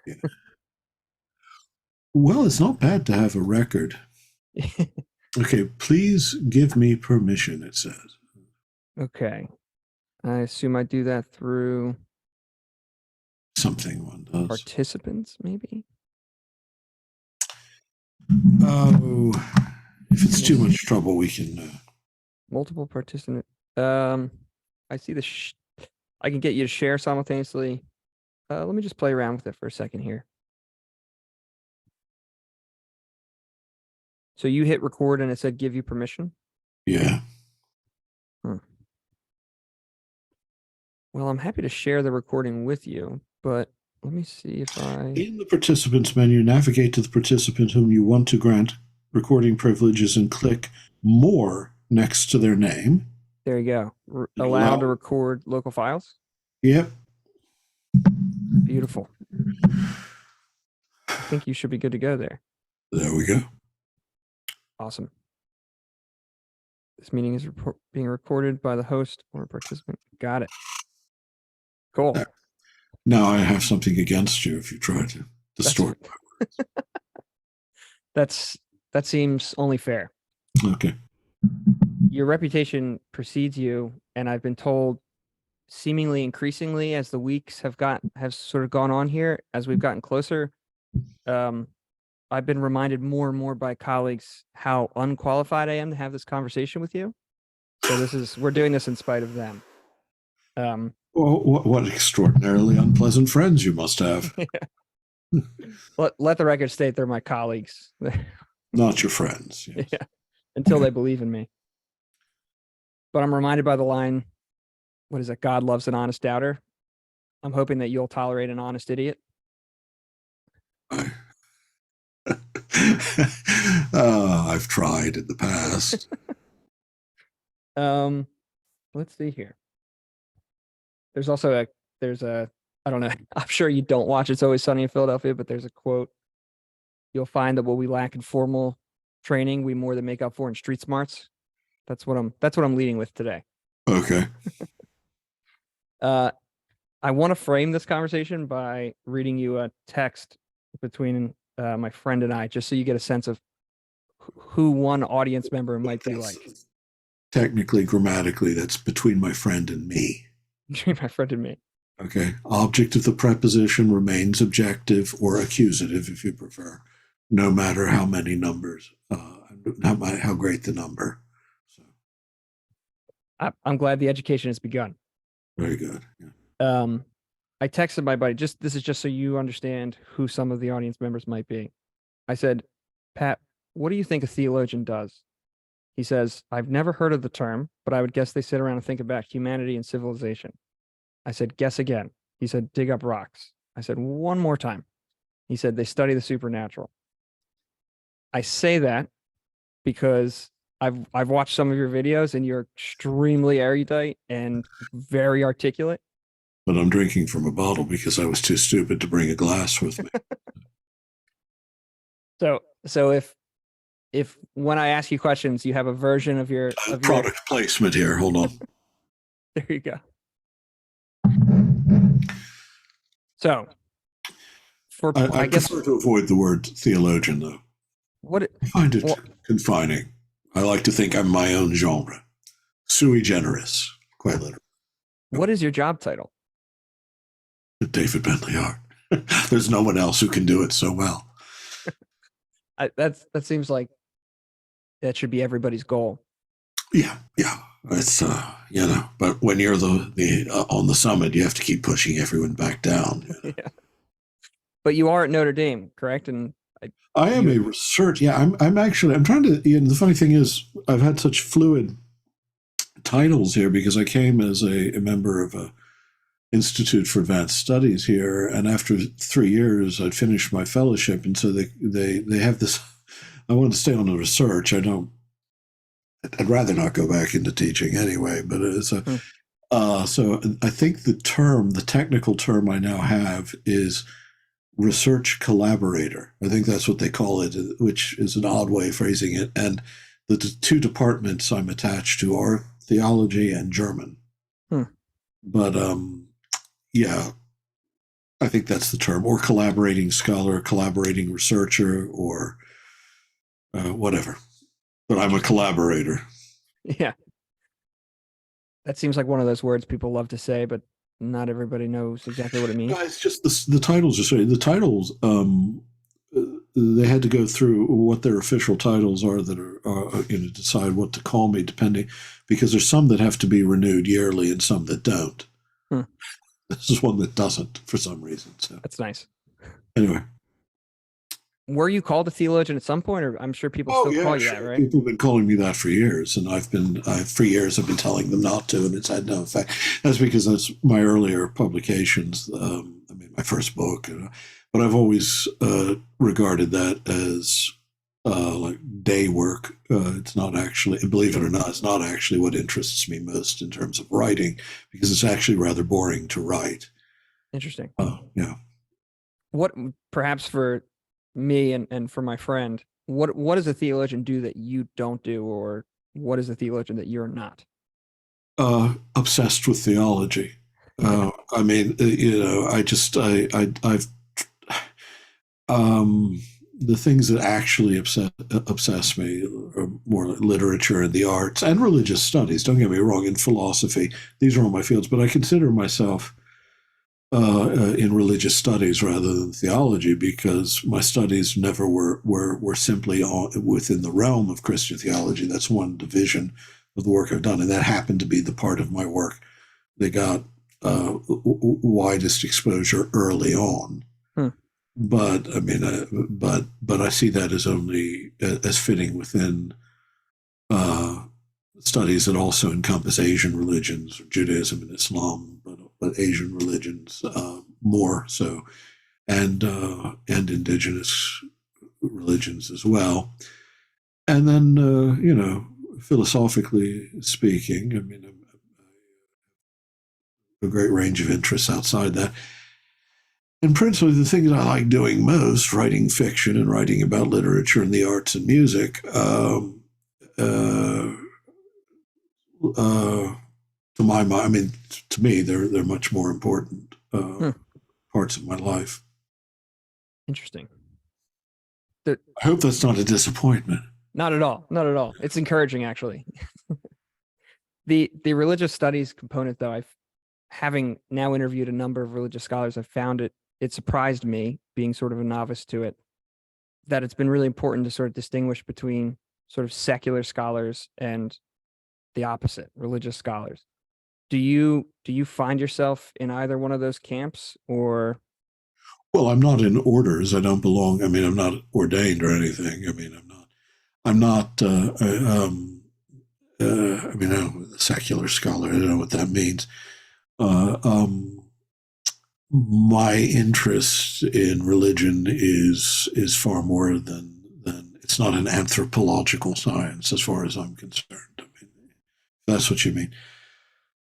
Yeah. Well, it's not bad to have a record. Okay, please give me permission, it says. Okay. I assume I do that through Something one does. participants, maybe? Oh, if it's too much trouble, we can. Multiple participant. I see I can get you to share simultaneously. Let me just play around with it for a second here. So you hit record and it said give you permission? Yeah. Hmm. Well, I'm happy to share the recording with you, but let me see if In the participants menu, navigate to the participant whom you want to grant recording privileges and click more next to their name. There you go. Allow to record local files? Yep. Beautiful. I think you should be good to go there. There we go. Awesome. This meeting is being recorded by the host or participant. Got it. Cool. Now I have something against you if you try to distort my words. That seems only fair. Okay. Your reputation precedes you, and I've been told seemingly increasingly as the weeks have sort of gone on here, as we've gotten closer, I've been reminded more and more by colleagues how unqualified I am to have this conversation with you. So we're doing this in spite of them. Well, what extraordinarily unpleasant friends you must have. Yeah. Let the record state they're my colleagues. Not your friends. Yes. Yeah. Until they believe in me. But I'm reminded by the line, what is it? God loves an honest doubter. I'm hoping that you'll tolerate an honest idiot. I've tried in the past. Let's see here. There's also I don't know. I'm sure you don't watch It's Always Sunny in Philadelphia, but there's a quote. You'll find that what we lack in formal training, we more than make up for in street smarts. That's what I'm leading with today. Okay. I want to frame this conversation by reading you a text between my friend and I, just so you get a sense of who one audience member might be like. Technically, grammatically, that's between my friend and me. Between my friend and me. Okay. Object of the preposition remains objective or accusative, if you prefer, no matter how many numbers, how great the number. So. I'm glad the education has begun. Very good. Yeah. I texted my buddy, this is just so you understand who some of the audience members might be. I said, Pat, what do you think a theologian does? He says, I've never heard of the term, but I would guess they sit around and think about humanity and civilization. I said, guess again. He said, dig up rocks. I said, one more time. He said, they study the supernatural. I say that because I've watched some of your videos and you're extremely erudite and very articulate. But I'm drinking from a bottle because I was too stupid to bring a glass with me. So if when I ask you questions, you have a version of your product placement here. Hold on. There you go. So I prefer to avoid the word theologian, though. I find it confining. I like to think I'm my own genre. Sui generis, quite literally. What is your job title? David Bentley Hart. There's no one else who can do it so well. That seems like that should be everybody's goal. Yeah. It's but when you're the on the summit, you have to keep pushing everyone back down. You know? Yeah. But you are at Notre Dame, correct? And I am a research. Yeah, I'm trying to. The funny thing is, I've had such fluid titles here because I came as a member of a Institute for Advanced Studies here, and after 3 years, I'd finished my fellowship, and so they have this. I want to stay on the research. I'd rather not go back into teaching anyway. But it's so I think the technical term I now have is research collaborator. I think that's what they call it, which is an odd way of phrasing it. And the two departments I'm attached to are theology and German. But yeah, I think that's the term, or collaborating scholar, collaborating researcher, or whatever. But I'm a collaborator. Yeah, that seems like one of those words people love to say, but not everybody knows exactly what it No, means. it's just the titles are sorry. The titles, they had to go through what their official titles are that are, decide what to call me, depending, because there's some that have to be renewed yearly and some that don't. Hmm. This is one that doesn't for some reason. So That's nice. anyway. Were you called a theologian at some point, or I'm sure people Oh still call yeah, you that, sure. right? People have been calling me that for years, and for years I've been telling them not to, and it's had no effect. That's because that's my earlier publications. I mean, my first book, but I've always regarded that as like day work. It's not actually, believe it or not, it's not actually what interests me most in terms of writing, because it's actually rather boring to write. Interesting. Yeah. What perhaps for me and for my friend, what does a theologian do that you don't do, or what is a theologian that you're not? Obsessed with theology. I mean, I've the things that actually obsess me are more like literature and the arts and religious studies. Don't get me wrong, in philosophy, these are all my fields, but I consider myself in religious studies rather than theology, because my studies never were simply within the realm of Christian theology. That's one division of the work I've done, and that happened to be the part of my work that got widest exposure early on. Hmm. But I mean, but I see that as only as fitting within uh, studies that also encompass Asian religions, Judaism and Islam, but Asian religions more so, and indigenous religions as well. And then philosophically speaking, I mean, a great range of interests outside that. And principally, the things I like doing most, writing fiction and writing about literature and the arts and music, uh, uh, to my mind, I mean, to me, they're much more important Hmm. parts of my life. Interesting. I hope that's not a disappointment. Not at all. Not at all. It's encouraging, actually. The religious studies component, though, I've having now interviewed a number of religious scholars, I've found it surprised me, being sort of a novice to it, that it's been really important to sort of distinguish between sort of secular scholars and the opposite, religious scholars. Do you find yourself in either one of those camps, or Well, I'm not in orders. I don't belong. I mean, I'm not ordained or anything. I mean, I'm not. I'm not. I mean, I'm a secular scholar. I don't know what that means. Uh, um, my interest in religion is far more than it's not an anthropological science as far as I'm concerned. I mean, that's what you mean.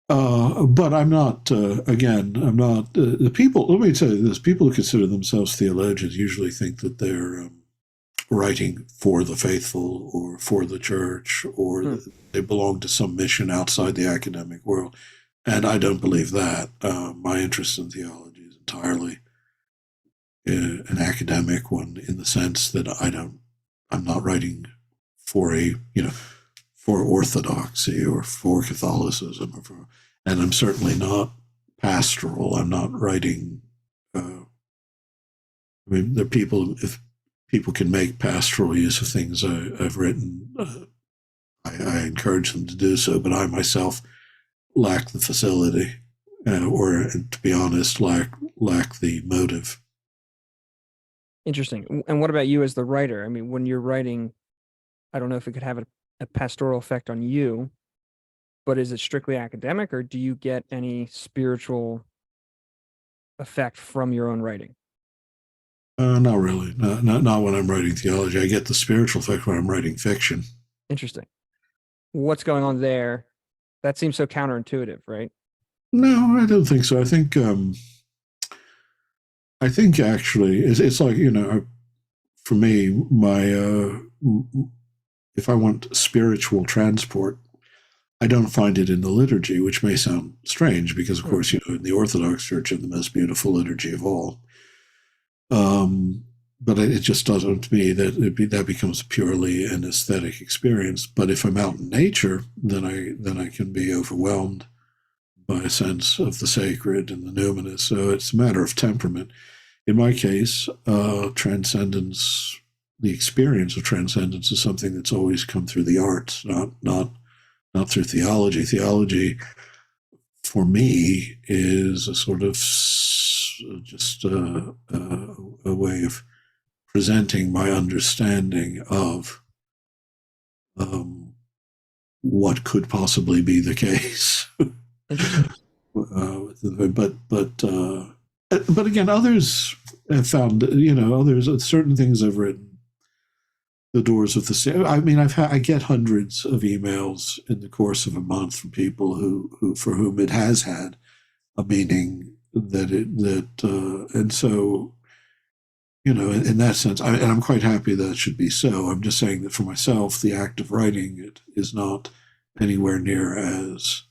But I'm not. Again, I'm not. The people. Let me tell you this: people who consider themselves theologians usually think that they're writing for the faithful or for the church, or they belong to some mission outside the academic world. And I don't believe that. My interest in theology is entirely an academic one, in the sense that I'm not writing for for orthodoxy or for Catholicism, and I'm certainly not pastoral. I'm not writing. I mean, there are people. If people can make pastoral use of things I've written, I encourage them to do so. But I myself lack the facility, or to be honest, lack the motive. interesting. And what about you as the writer? I mean, when you're writing, I don't know if it could have a pastoral effect on you, but is it strictly academic, or do you get any spiritual effect from your own writing? Not really. Not when I'm writing theology. I get the spiritual effect when I'm writing fiction. Interesting. What's going on there? That seems so counterintuitive, right? No, I don't think so. I think actually it's like, for me, my if I want spiritual transport, I don't find it in the liturgy, which may sound strange because, of course, in the Orthodox Church have the most beautiful liturgy of all. But it just doesn't, to me, that becomes purely an aesthetic experience. But if I'm out in nature, then I can be overwhelmed by a sense of the sacred and the numinous. So it's a matter of temperament. In my case, transcendence, the experience of transcendence, is something that's always come through the arts, not through theology. Theology, for me, is a sort of just a way of presenting my understanding of what could possibly be the case. But again, others have found, certain things I've written, the doors of the. I mean, I get hundreds of emails in the course of a month from people who for whom it has had a meaning and so, in that sense, and I'm quite happy that it should be so. I'm just saying that for myself, the act of writing it is not anywhere near as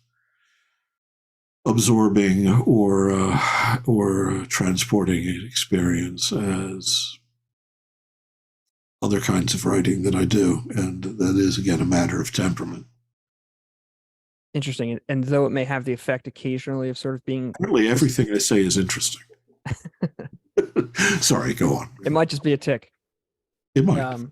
absorbing or transporting an experience as other kinds of writing that I do, and that is again a matter of temperament. Interesting, and though it may have the effect occasionally of sort of being, apparently everything I say is interesting. Sorry, go on. It might just be a tick. It might.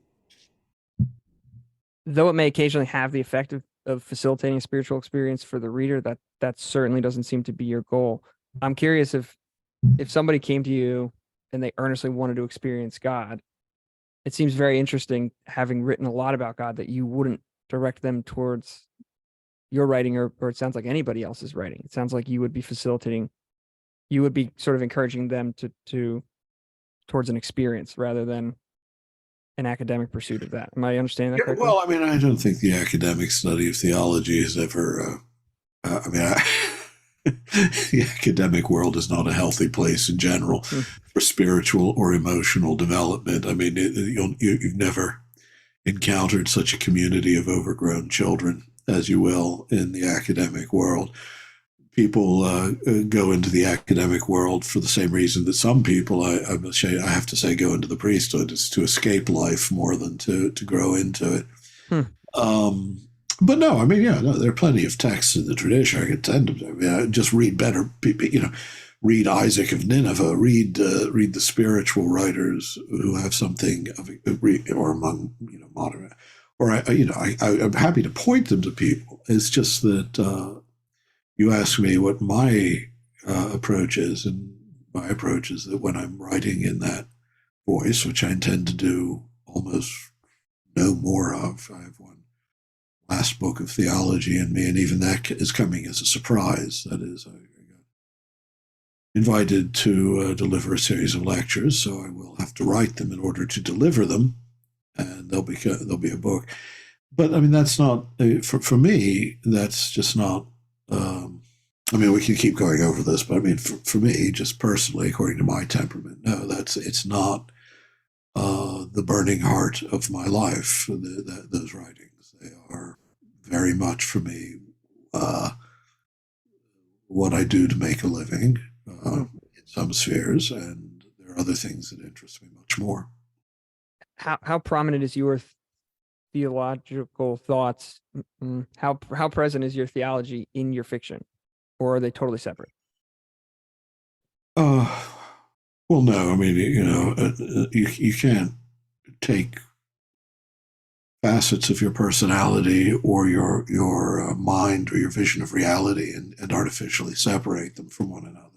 Though it may occasionally have the effect of facilitating a spiritual experience for the reader, that certainly doesn't seem to be your goal. I'm curious if somebody came to you and they earnestly wanted to experience God, it seems very interesting, having written a lot about God, that you wouldn't direct them towards your writing, or it sounds like anybody else's writing. It sounds like you would be facilitating, you would be sort of encouraging them to towards an experience rather than an academic pursuit of that. Am I understanding that correctly? Well, I mean, I don't think the academic study of theology has ever. The academic world is not a healthy place in general for spiritual or emotional development. I mean, you've never encountered such a community of overgrown children as you will in the academic world. People go into the academic world for the same reason that some people, I have to say, go into the priesthood. It's to escape life more than to grow into it. But no, I mean, there are plenty of texts in the tradition. I could tend to just read better, read Isaac of Nineveh, read the spiritual writers who have something of, or among modern, or I'm happy to point them to people. It's just that. You ask me what my approach is, and my approach is that when I'm writing in that voice, which I intend to do almost no more of, I have one last book of theology in me, and even that is coming as a surprise. That is, I got invited to deliver a series of lectures, so I will have to write them in order to deliver them, and there'll be a book. But I mean, that's not for me. That's just not. I mean, we can keep going over this, but I mean, for me, just personally, according to my temperament, no, it's not the burning heart of my life. Those writings, they are very much for me what I do to make a living in some spheres, and there are other things that interest me much more. How prominent is your theological thoughts? How present is your theology in your fiction, or are they totally separate? Well, no. I mean, you can't take facets of your personality or your mind or your vision of reality and artificially separate them from one another.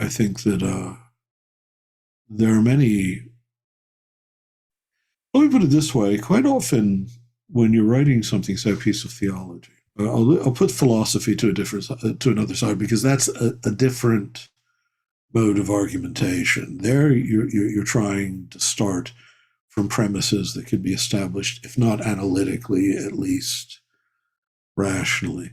I think that there are many. Let me put it this way: quite often, when you're writing something, say a piece of theology, I'll put philosophy to another side, because that's a different mode of argumentation. There, you're trying to start from premises that can be established, if not analytically, at least rationally.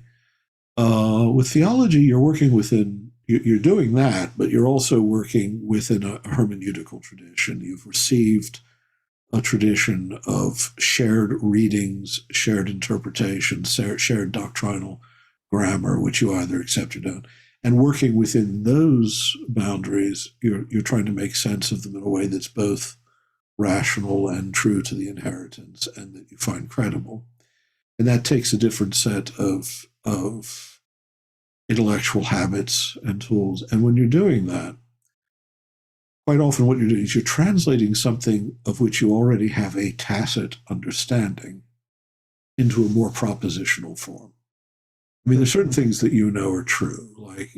With theology, you're working within. You're doing that, but you're also working within a hermeneutical tradition. You've received a tradition of shared readings, shared interpretations, shared doctrinal grammar, which you either accept or don't. And working within those boundaries, you're trying to make sense of them in a way that's both rational and true to the inheritance, and that you find credible. And that takes a different set of intellectual habits and tools. And when you're doing that, quite often what you're doing is you're translating something of which you already have a tacit understanding into a more propositional form. I mean, there's certain things that you know are true, like,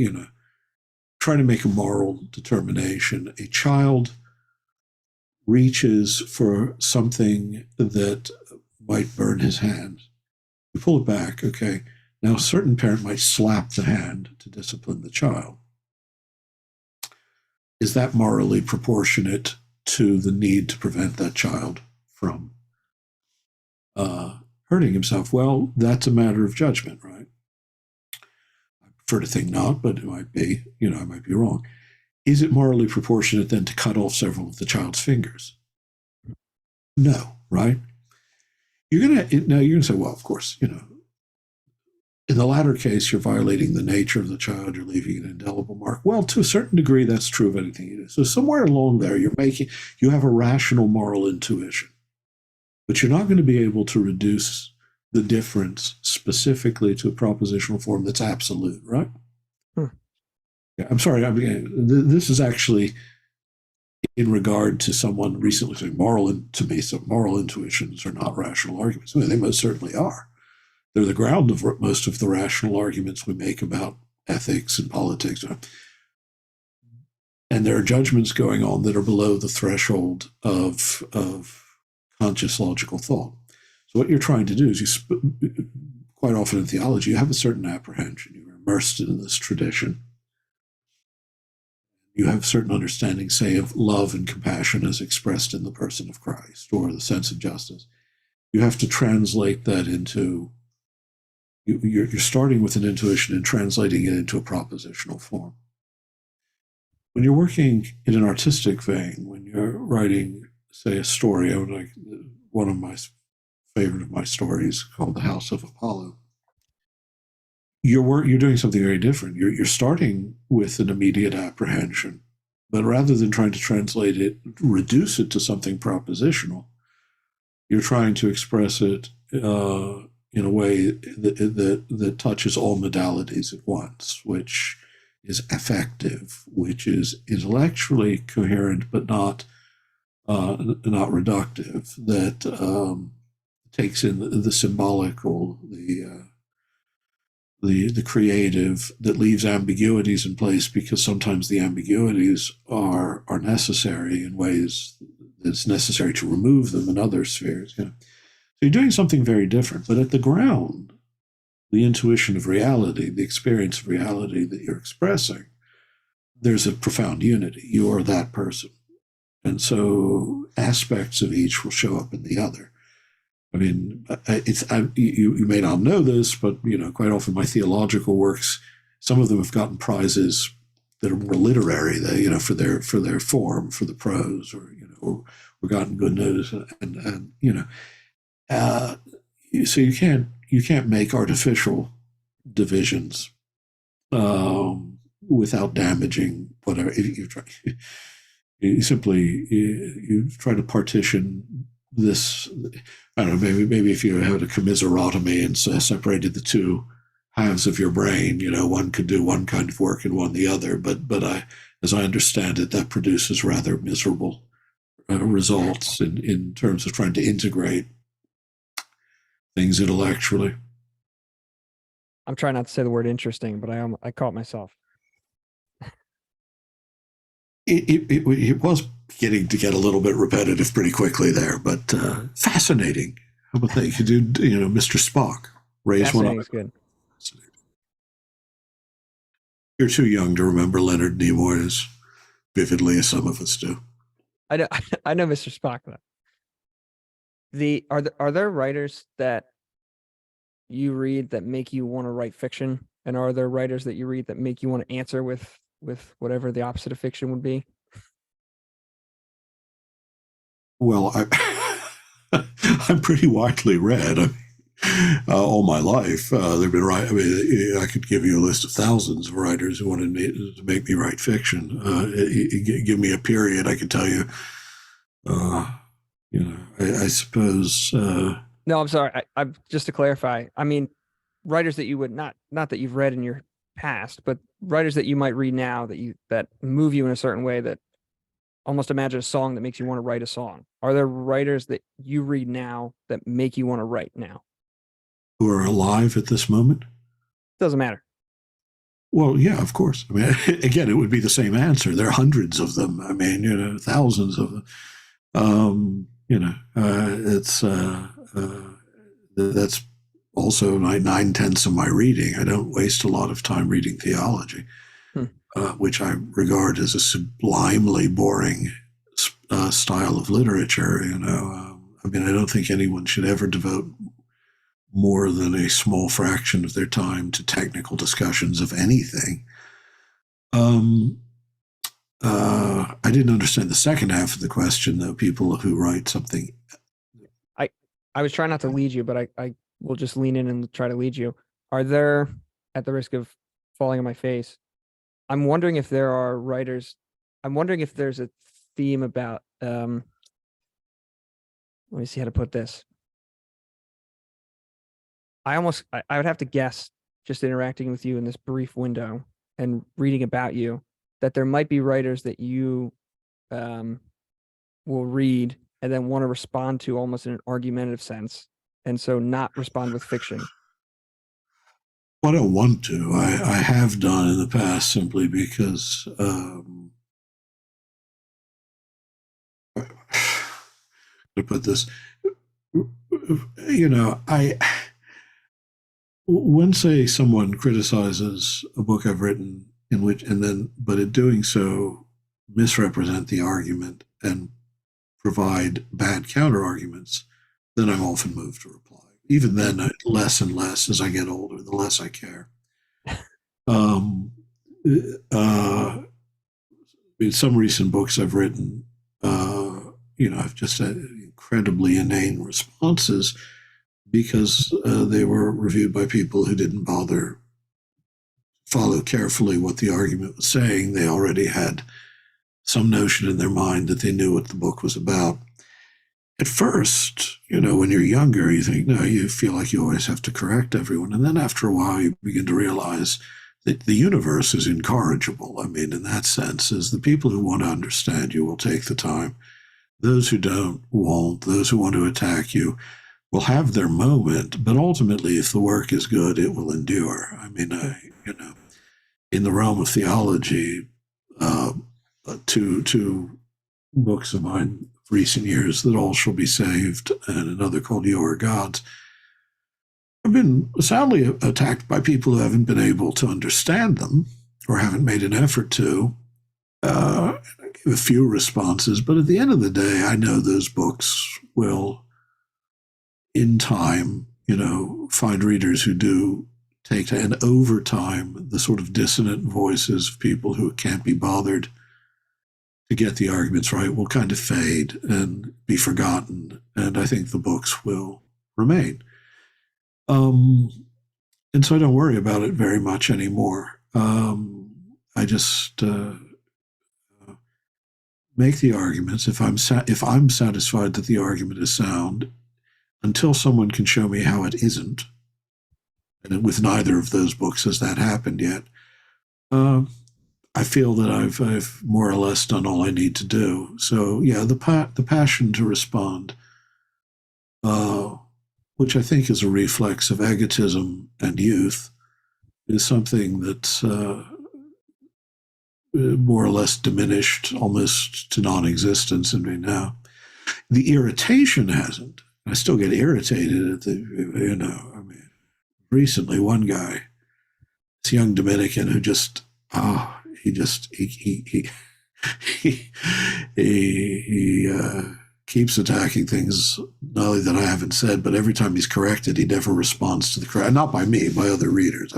trying to make a moral determination. A child reaches for something that might burn his hand. You pull it back, okay. Now, a certain parent might slap the hand to discipline the child. Is that morally proportionate to the need to prevent that child from hurting himself? Well, that's a matter of judgment, right? I prefer to think not, but it might be, I might be wrong. Is it morally proportionate then to cut off several of the child's fingers? No, right? You're gonna say, well, of course, in the latter case, you're violating the nature of the child, you're leaving an indelible mark. Well, to a certain degree, that's true of anything you do. So somewhere along there, you have a rational moral intuition, but you're not going to be able to reduce the difference specifically to a propositional form that's absolute, right? Yeah, I'm sorry. This is actually in regard to someone recently saying to me, so moral intuitions are not rational arguments. I mean, they most certainly are. They're the ground of most of the rational arguments we make about ethics and politics. And there are judgments going on that are below the threshold of conscious logical thought. So what you're trying to do is quite often in theology, you have a certain apprehension. You're immersed in this tradition. You have certain understanding, say, of love and compassion as expressed in the person of Christ, or the sense of justice. You have to translate that into, you're starting with an intuition and translating it into a propositional form. When you're working in an artistic vein, when you're writing, say, a story, one of my favorite of my stories called The House of Apollo, you're doing something very different. You're starting with an immediate apprehension, but rather than trying to translate it, reduce it to something propositional, you're trying to express it in a way that touches all modalities at once, which is effective, which is intellectually coherent, but not reductive, that takes in the symbolical, the creative, that leaves ambiguities in place, because sometimes the ambiguities are necessary in ways that's necessary to remove them in other spheres. So you're doing something very different, but at the ground, the intuition of reality, the experience of reality that you're expressing, there's a profound unity. You are that person. And so aspects of each will show up in the other. I mean, you may not know this, but quite often my theological works, some of them have gotten prizes that are more literary, for their form, for the prose, or gotten good notice, so you can't make artificial divisions without damaging whatever. If you try, you try to partition this. I don't know, maybe if you had a commiserotomy and separated the two halves of your brain, one could do one kind of work and one the other. But as I understand it, that produces rather miserable results in terms of trying to integrate things intellectually. I'm trying not to say the word interesting, but I caught myself. It was getting to get a little bit repetitive pretty quickly there, but fascinating. How about that? You could do, Mr. Spock. Raise one up. Is good. You're too young to remember Leonard Nimoy as vividly as some of us do. I know Mr. Spock though. Are there writers that you read that make you want to write fiction, and are there writers that you read that make you want to answer with whatever the opposite of fiction would be? Well, I'm pretty widely read. I mean, all my life, there've been I mean, I could give you a list of thousands of writers who wanted me to make me write fiction. Give me a period, I could tell you. I suppose. No, I'm sorry. I just to clarify, I mean, writers that you would not that you've read in your past, but writers that you might read now that move you in a certain way, that almost imagine a song that makes you want to write a song. Are there writers that you read now that make you want to write now? Who are alive at this moment? Doesn't matter. Well, yeah, of course. I mean, again, it would be the same answer. There are hundreds of them. I mean, thousands of them. That's also 9/10 of my reading. I don't waste a lot of time reading theology, which I regard as a sublimely boring style of literature. I mean, I don't think anyone should ever devote more than a small fraction of their time to technical discussions of anything. I didn't understand the second half of the question, though. People who write something. I was trying not to lead you, but I will just lean in and try to lead you. Are there, at the risk of falling on my face, I'm wondering if there are writers. I'm wondering if there's a theme about. Let me see how to put this. I would have to guess, just interacting with you in this brief window and reading about you, that there might be writers that you will read and then want to respond to almost in an argumentative sense, and so not respond with fiction. I don't want to. I have done in the past simply because to put this, when say someone criticizes a book I've written but in doing so misrepresent the argument and provide bad counter arguments, then I'm often moved to reply. Even then, less and less as I get older, the less I care. In some recent books I've written, I've just had incredibly inane responses because they were reviewed by people who didn't bother follow carefully what the argument was saying. They already had some notion in their mind that they knew what the book was about. At first, when you're younger, you think, no, you feel like you always have to correct everyone. And then after a while, you begin to realize that the universe is incorrigible. I mean, in that sense, is the people who want to understand you will take the time. Those who don't won't. Those who want to attack you will have their moment. But ultimately, if the work is good, it will endure. I mean, in the realm of theology, two books of mine of recent years, That All Shall Be Saved, and another called You Are Gods, have been soundly attacked by people who haven't been able to understand them or haven't made an effort to. I gave a few responses, but at the end of the day, I know those books will, in time, find readers who do take to, and over time, the sort of dissonant voices of people who can't be bothered to get the arguments right will kind of fade and be forgotten. And I think the books will remain. And so I don't worry about it very much anymore. I just make the arguments if I'm satisfied that the argument is sound, until someone can show me how it isn't. And with neither of those books has that happened yet. I feel that I've more or less done all I need to do. So yeah, the passion to respond, which I think is a reflex of egotism and youth, is something that's more or less diminished almost to non-existence in me now. The irritation hasn't. I still get irritated at recently one guy, this young Dominican who just, he keeps attacking things, not only that I haven't said, but every time he's corrected, he never responds to the correct, not by me, by other readers.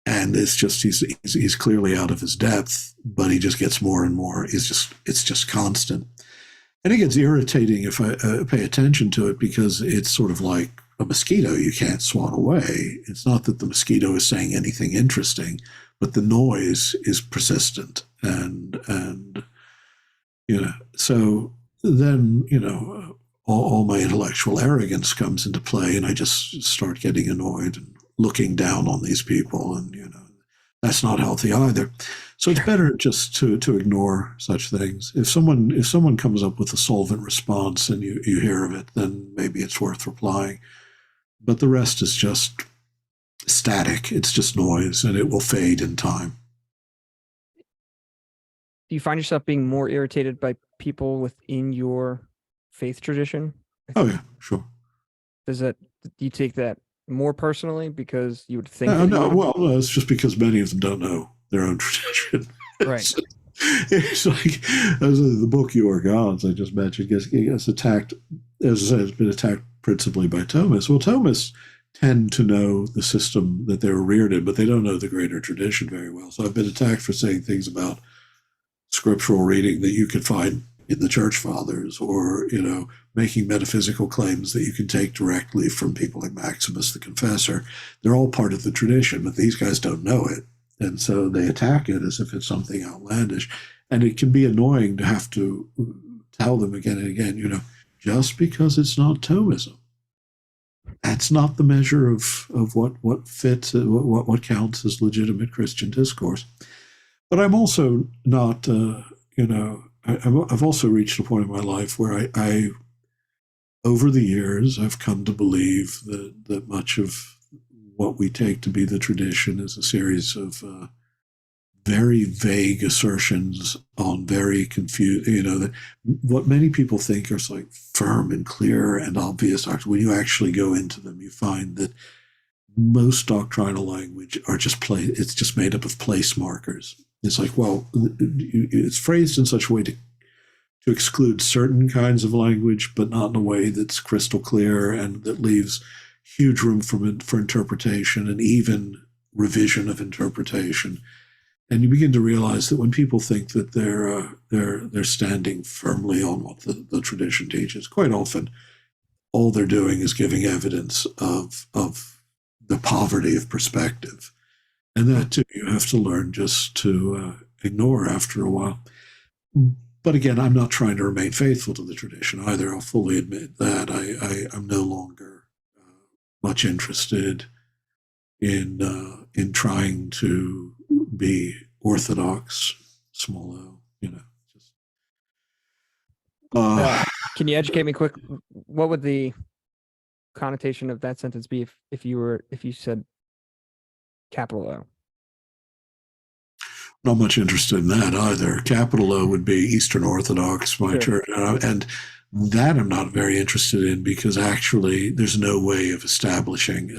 And it's just, he's clearly out of his depth, but he just gets more and more. It's just constant. And it gets irritating if I pay attention to it, because it's sort of like a mosquito you can't swat away. It's not that the mosquito is saying anything interesting, but the noise is persistent. And so then, all my intellectual arrogance comes into play, and I just start getting annoyed and looking down on these people, and that's not healthy either. So it's better just to ignore such things. If someone comes up with a solvent response and you hear of it, then maybe it's worth replying. But the rest is just static. It's just noise, and it will fade in time. Do you find yourself being more irritated by people within your faith tradition? Oh yeah, sure. Do you take that more personally because you would think no, it's just because many of them don't know their own tradition. Right. It's like the book "You Are Gods" I just mentioned gets attacked. As I said, it's been attacked principally by Thomists. Well, Thomists tend to know the system that they were reared in, but they don't know the greater tradition very well. So I've been attacked for saying things about scriptural reading that you could find in the church fathers, or making metaphysical claims that you can take directly from people like Maximus the Confessor. They're all part of the tradition, but these guys don't know it, and so they attack it as if it's something outlandish. And it can be annoying to have to tell them again and again, just because it's not Thomism, that's not the measure of what fits, what counts as legitimate Christian discourse. But I'm also not, I've also reached a point in my life where I over the years, I've come to believe that much of what we take to be the tradition is a series of very vague assertions on very confused, that what many people think are like firm and clear and obvious. When you actually go into them, you find that most doctrinal language it's just made up of place markers. It's like, well, it's phrased in such a way to exclude certain kinds of language, but not in a way that's crystal clear and that leaves huge room for interpretation and even revision of interpretation. And you begin to realize that when people think that they're standing firmly on what the tradition teaches, quite often all they're doing is giving evidence of the poverty of perspective. And that too, you have to learn just to ignore after a while. But again, I'm not trying to remain faithful to the tradition either. I'll fully admit that I'm no longer much interested in trying to be orthodox, small o. Can you educate me quick? What would the connotation of that sentence be if you said capital O? Not much interested in that either. Capital O would be Eastern Orthodox, my church, and that I'm not very interested in, because actually there's no way of establishing.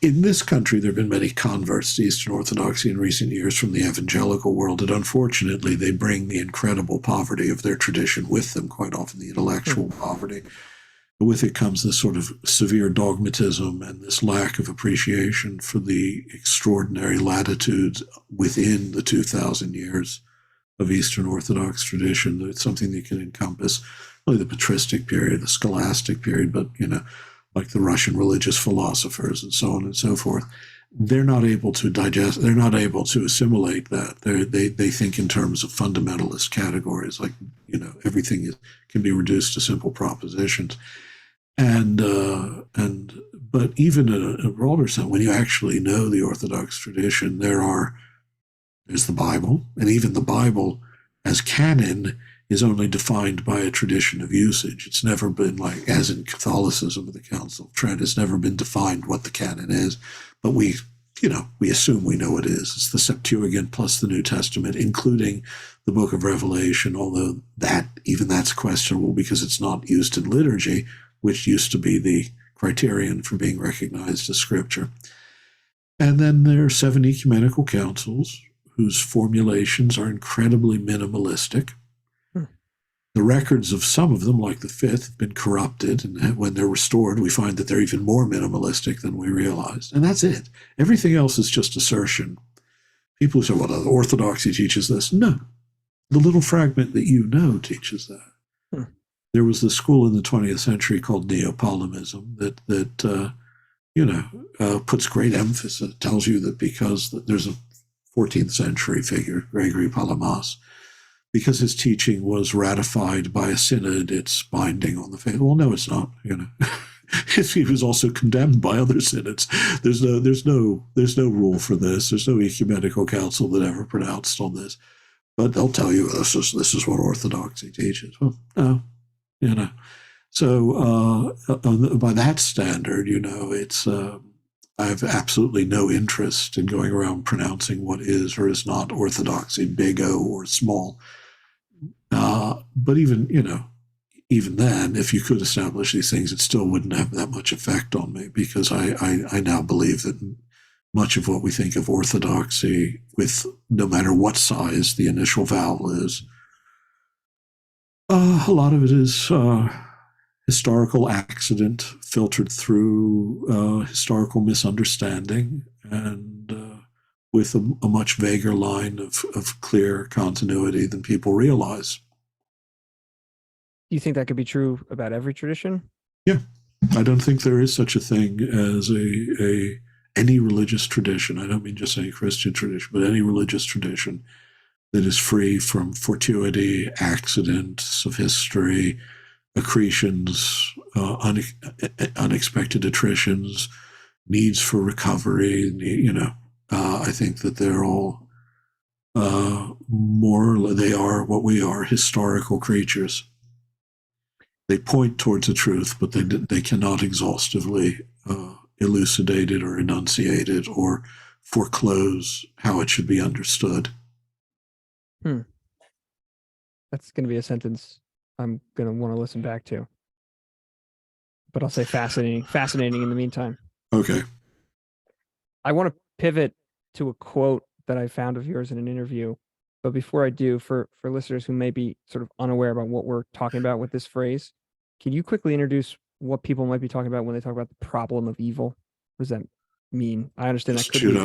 In this country, there have been many converts to Eastern Orthodoxy in recent years from the evangelical world, and unfortunately they bring the incredible poverty of their tradition with them, quite often the intellectual poverty. With it comes this sort of severe dogmatism and this lack of appreciation for the extraordinary latitudes within the 2,000 years of Eastern Orthodox tradition. It's something that can encompass really the patristic period, the scholastic period, but, like the Russian religious philosophers and so on and so forth. They're not able to digest, they're not able to assimilate that. They think in terms of fundamentalist categories, like, everything can be reduced to simple propositions. But even in a broader sense, when you actually know the Orthodox tradition, there's the Bible, and even the Bible as canon is only defined by a tradition of usage. It's never been like, as in Catholicism of the Council of Trent, it's never been defined what the canon is, but we assume we know what it is. It's the Septuagint plus the New Testament, including the Book of Revelation, although that's questionable because it's not used in liturgy, which used to be the criterion for being recognized as scripture. And then there are 7 ecumenical councils whose formulations are incredibly minimalistic. The records of some of them, like the 5th, have been corrupted, and when they're restored, we find that they're even more minimalistic than we realized. And that's it. Everything else is just assertion. People who say, well, the Orthodoxy teaches this. No. The little fragment that teaches that. Hmm. There was the school in the 20th century called Neopolemism that puts great emphasis, tells you that because there's a 14th century figure, Gregory Palamas, because his teaching was ratified by a synod, it's binding on the faith. Well, no, it's not. He was also condemned by other synods. There's no rule for this. There's no ecumenical council that ever pronounced on this. But they'll tell you this is what orthodoxy teaches. Well, no, you know. So by that standard, it's I have absolutely no interest in going around pronouncing what is or is not orthodoxy, big O or small. But even then, if you could establish these things, it still wouldn't have that much effect on me because I now believe that much of what we think of orthodoxy, with no matter what size the initial vowel is, a lot of it is historical accident filtered through historical misunderstanding and with a much vaguer line of clear continuity than people realize. Do you think that could be true about every tradition? Yeah, I don't think there is such a thing as any religious tradition. I don't mean just any Christian tradition, but any religious tradition that is free from fortuity, accidents of history, accretions, unexpected attritions, needs for recovery. I think that they're all they are what we are, historical creatures. They point towards the truth, but they cannot exhaustively elucidate it or enunciate it or foreclose how it should be understood. That's going to be a sentence I'm going to want to listen back to. But I'll say fascinating in the meantime. Okay. I want to pivot to a quote that I found of yours in an interview. But before I do, for listeners who may be sort of unaware about what we're talking about with this phrase, can you quickly introduce what people might be talking about when they talk about the problem of evil? What does that mean? I understand that could be it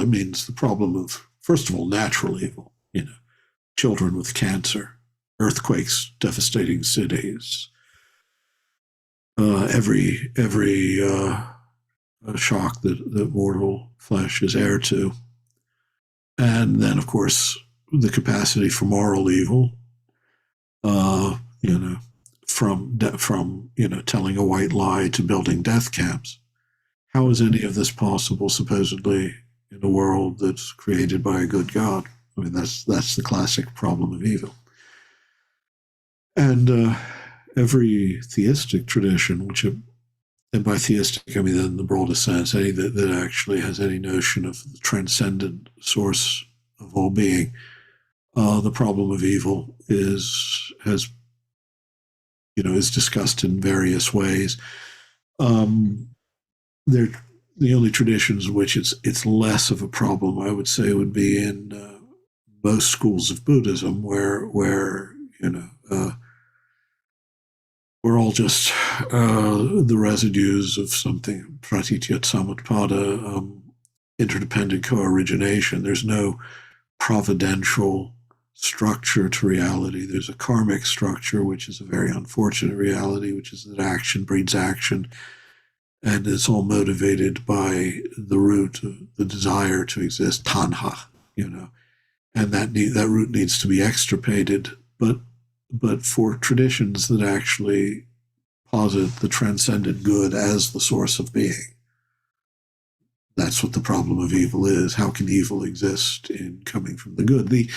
means the problem of, first of all, natural evil. Children with cancer, earthquakes devastating cities, every shock that mortal flesh is heir to. And then, of course, the capacity for moral evil, from telling a white lie to building death camps. How is any of this possible, supposedly, in a world that's created by a good God? I mean, that's the classic problem of evil. And every theistic tradition, and by theistic, I mean in the broadest sense, any that actually has any notion of the transcendent source of all being, the problem of evil is discussed in various ways. They're the only traditions in which it's less of a problem, I would say, would be in most schools of Buddhism, where we're all just the residues of something, pratitya samutpada, interdependent co-origination. There's no providential structure to reality. There's a karmic structure, which is a very unfortunate reality, which is that action breeds action. And it's all motivated by the root, the desire to exist, tanha, and that root needs to be extirpated. But for traditions that actually posit the transcendent good as the source of being, that's what the problem of evil is. How can evil exist in coming from the good? The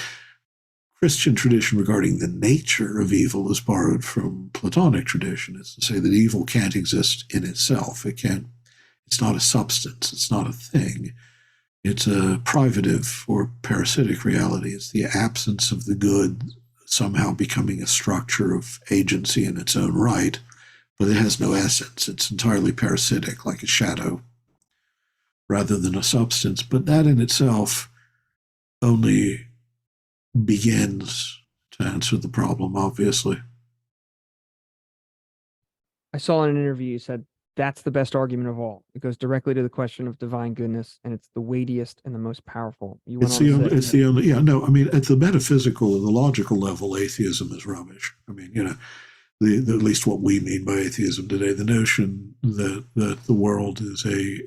Christian tradition regarding the nature of evil is borrowed from Platonic tradition. It's to say that evil can't exist in itself. It's not a substance. It's not a thing. It's a privative or parasitic reality. It's the absence of the good somehow becoming a structure of agency in its own right, but it has no essence. It's entirely parasitic, like a shadow, rather than a substance. But that in itself only begins to answer the problem, obviously. I saw in an interview you said That's the best argument of all. It goes directly to the question of divine goodness, and it's the weightiest and the most powerful. You went It's on the to only, say, it's the only, yeah, no, I mean, at the metaphysical or the logical level, atheism is rubbish. I mean, at least what we mean by atheism today, the notion that the world is a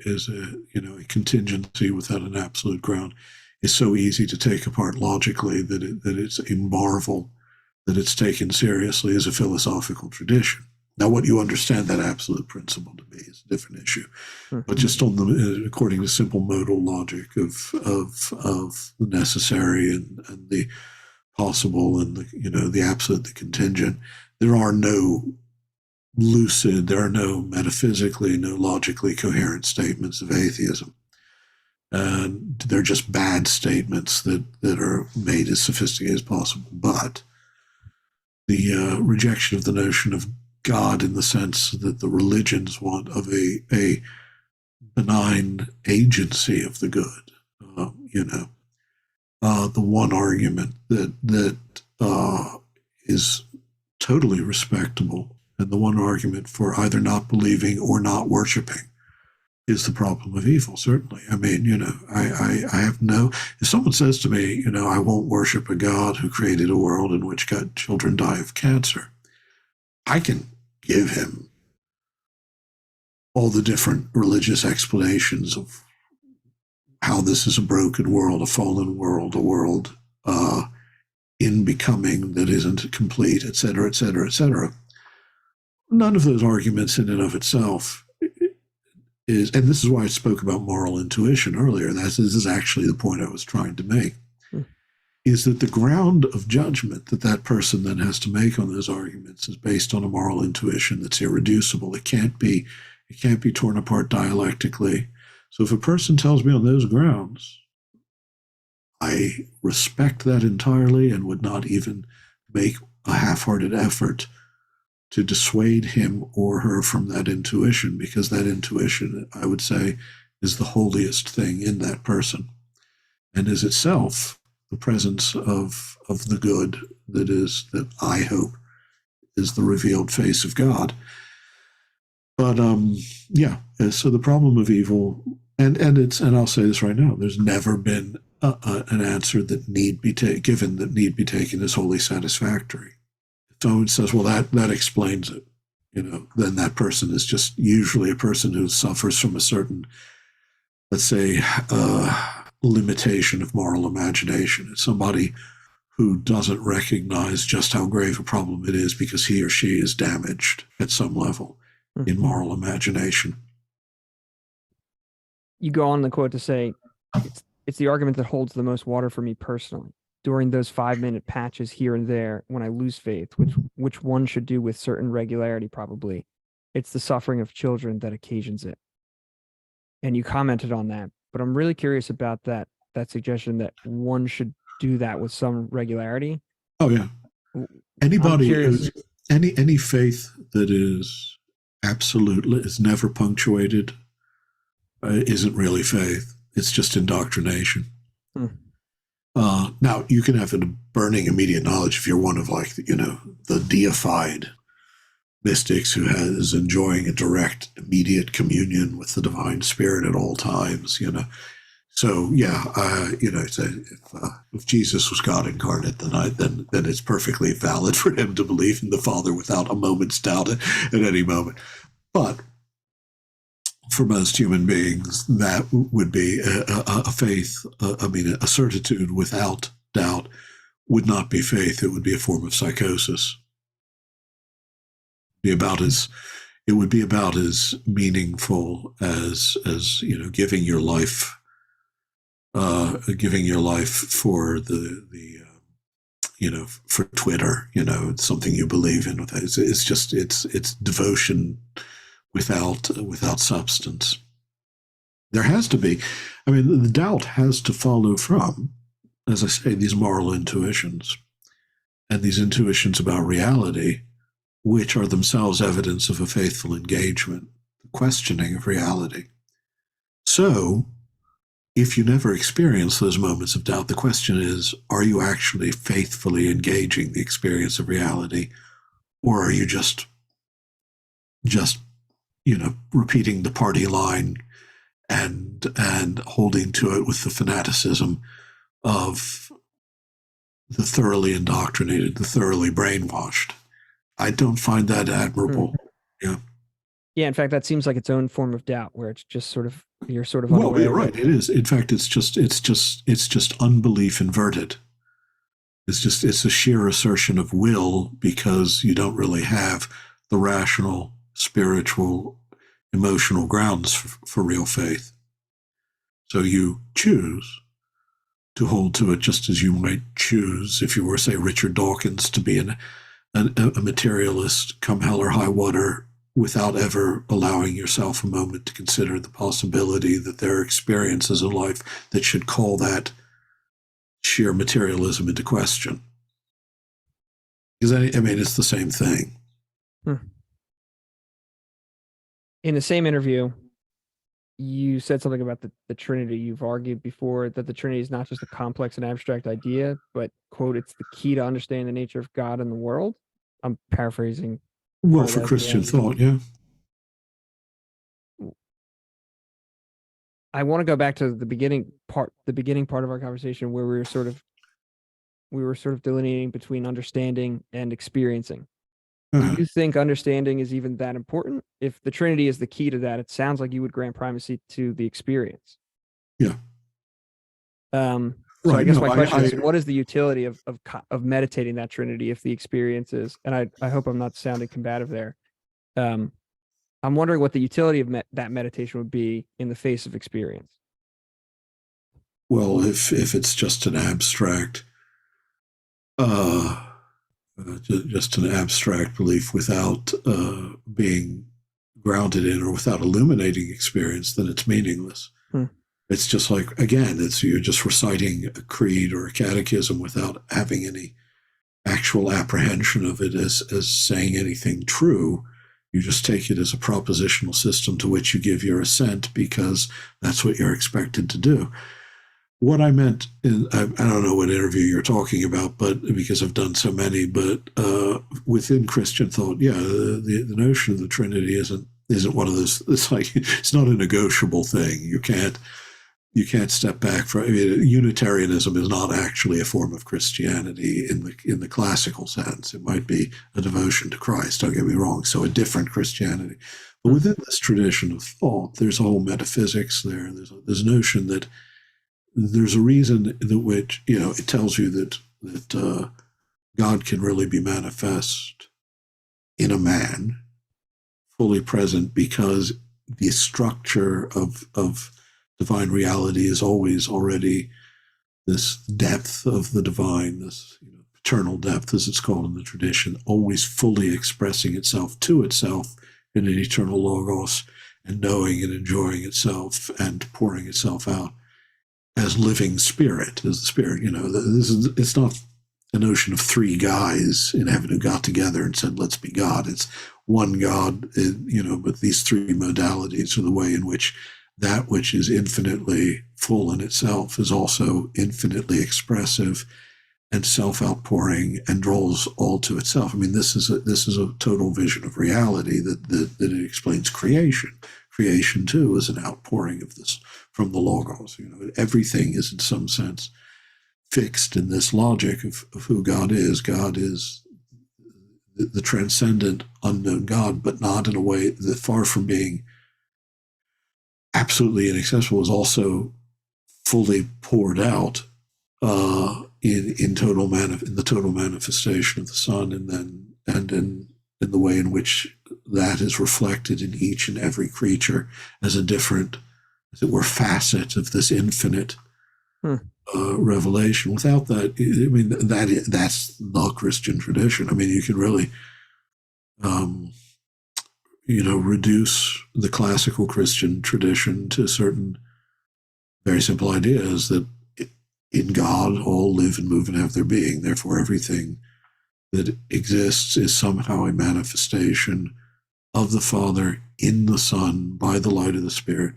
contingency without an absolute ground is so easy to take apart logically that it's a marvel that it's taken seriously as a philosophical tradition. Now, what you understand that absolute principle to be is a different issue, but just on according to simple modal logic of the necessary and the possible and the absolute, the contingent, there are no metaphysically, no logically coherent statements of atheism. And they're just bad statements that are made as sophisticated as possible. But the rejection of the notion of God in the sense that the religions want of a benign agency of the good, the one argument that is totally respectable, and the one argument for either not believing or not worshiping is the problem of evil. Certainly, I mean, I have no. If someone says to me, I won't worship a God who created a world in which children die of cancer, I can give him all the different religious explanations of how this is a broken world, a fallen world, a world in becoming that isn't complete, et cetera, et cetera, et cetera. None of those arguments in and of itself is, and this is why I spoke about moral intuition earlier. This is actually the point I was trying to make, is that the ground of judgment that person then has to make on those arguments is based on a moral intuition that's irreducible. It can't be torn apart dialectically. So if a person tells me on those grounds, I respect that entirely and would not even make a half-hearted effort to dissuade him or her from that intuition, because that intuition, I would say, is the holiest thing in that person and is itself the presence of the good that I hope is the revealed face of God. But so the problem of evil, and I'll say this right now, there's never been an answer that need be given that need be taken as wholly satisfactory. If someone says, well, that explains it, then that person is just usually a person who suffers from a certain, let's say, limitation of moral imagination. It's somebody who doesn't recognize just how grave a problem it is because he or she is damaged at some level in moral imagination. You go on the quote to say, it's the argument that holds the most water for me personally. During those 5-minute patches here and there, when I lose faith, which one should do with certain regularity, probably, it's the suffering of children that occasions it. And you commented on that, but I'm really curious about that suggestion that one should do that with some regularity. Oh yeah. Anybody, any faith that is absolutely, is never punctuated, isn't really faith. It's just indoctrination. Now, you can have a burning immediate knowledge if you're one of the deified mystics who is enjoying a direct immediate communion with the divine spirit at all times, So if Jesus was God incarnate, then it's perfectly valid for him to believe in the Father without a moment's doubt at any moment. But for most human beings, that would be a faith. A certitude without doubt would not be faith. It would be a form of psychosis. It would be about as meaningful as giving your life for for Twitter. It's something you believe in. It's devotion without substance. There has to be. The doubt has to follow from, as I say, these moral intuitions and these intuitions about reality, which are themselves evidence of a faithful engagement, the questioning of reality. So, if you never experience those moments of doubt, the question is, are you actually faithfully engaging the experience of reality, or are you just repeating the party line and holding to it with the fanaticism of the thoroughly indoctrinated, the thoroughly brainwashed. I don't find that admirable. Yeah. Yeah, in fact, that seems like its own form of doubt, where it's just sort of you're sort of Well, unaware. yeah, right. It is. In fact, it's just unbelief inverted. It's a sheer assertion of will because you don't really have the rational, spiritual, emotional grounds for real faith. So you choose to hold to it just as you might choose if you were, say, Richard Dawkins, to be a materialist come hell or high water without ever allowing yourself a moment to consider the possibility that there are experiences in life that should call that sheer materialism into question. Because, I mean, it's the same thing. In the same interview, you said something about the Trinity. You've argued before that the Trinity is not just a complex and abstract idea, but, quote, it's the key to understanding the nature of God and the world. I'm paraphrasing. Well, for Christian thought, yeah. I want to go back to the beginning part of our conversation where we were sort of delineating between understanding and experiencing. Do you think understanding is even that important? If the Trinity is the key to that, it sounds like you would grant primacy to the experience. Yeah. So I guess my question is, what is the utility of meditating that Trinity if the experience is, and I hope I'm not sounding combative there. I'm wondering what the utility of that meditation would be in the face of experience. Well, if it's just an abstract, just an abstract belief without being grounded in or without illuminating experience, then it's meaningless. It's just like, again, you're just reciting a creed or a catechism without having any actual apprehension of it as saying anything true. You just take it as a propositional system to which you give your assent because that's what you're expected to do. What I meant, I don't know what interview you're talking about, but because I've done so many, but within Christian thought, yeah, the notion of the Trinity isn't one of those. It's like it's not a negotiable thing. You can't step back from. I mean, Unitarianism is not actually a form of Christianity in the classical sense. It might be a devotion to Christ. Don't get me wrong. So a different Christianity, but within this tradition of thought, there's a whole metaphysics there. There's a notion that there's a reason that which it tells you that God can really be manifest in a man, fully present, because the structure of divine reality is always already this depth of the divine, this paternal depth, as it's called in the tradition, always fully expressing itself to itself in an eternal logos and knowing and enjoying itself and pouring itself out as living spirit, as the spirit. It's not a notion of three guys in heaven who got together and said, let's be God. It's one God, but these three modalities are the way in which that which is infinitely full in itself is also infinitely expressive and self-outpouring and draws all to itself. I mean, this is a total vision of reality that it explains creation. Creation too is an outpouring of this from the Logos. Everything is in some sense fixed in this logic of who God is. God is the transcendent, unknown God, but not in a way that, far from being absolutely inaccessible, is also fully poured out in the total manifestation of the Son, and in the way in which that is reflected in each and every creature as a different, as it were, facet of this infinite revelation. Without that, I mean, that's the Christian tradition. I mean, you can really, reduce the classical Christian tradition to certain very simple ideas that in God all live and move and have their being. Therefore, everything that exists is somehow a manifestation of the Father in the Son by the light of the Spirit.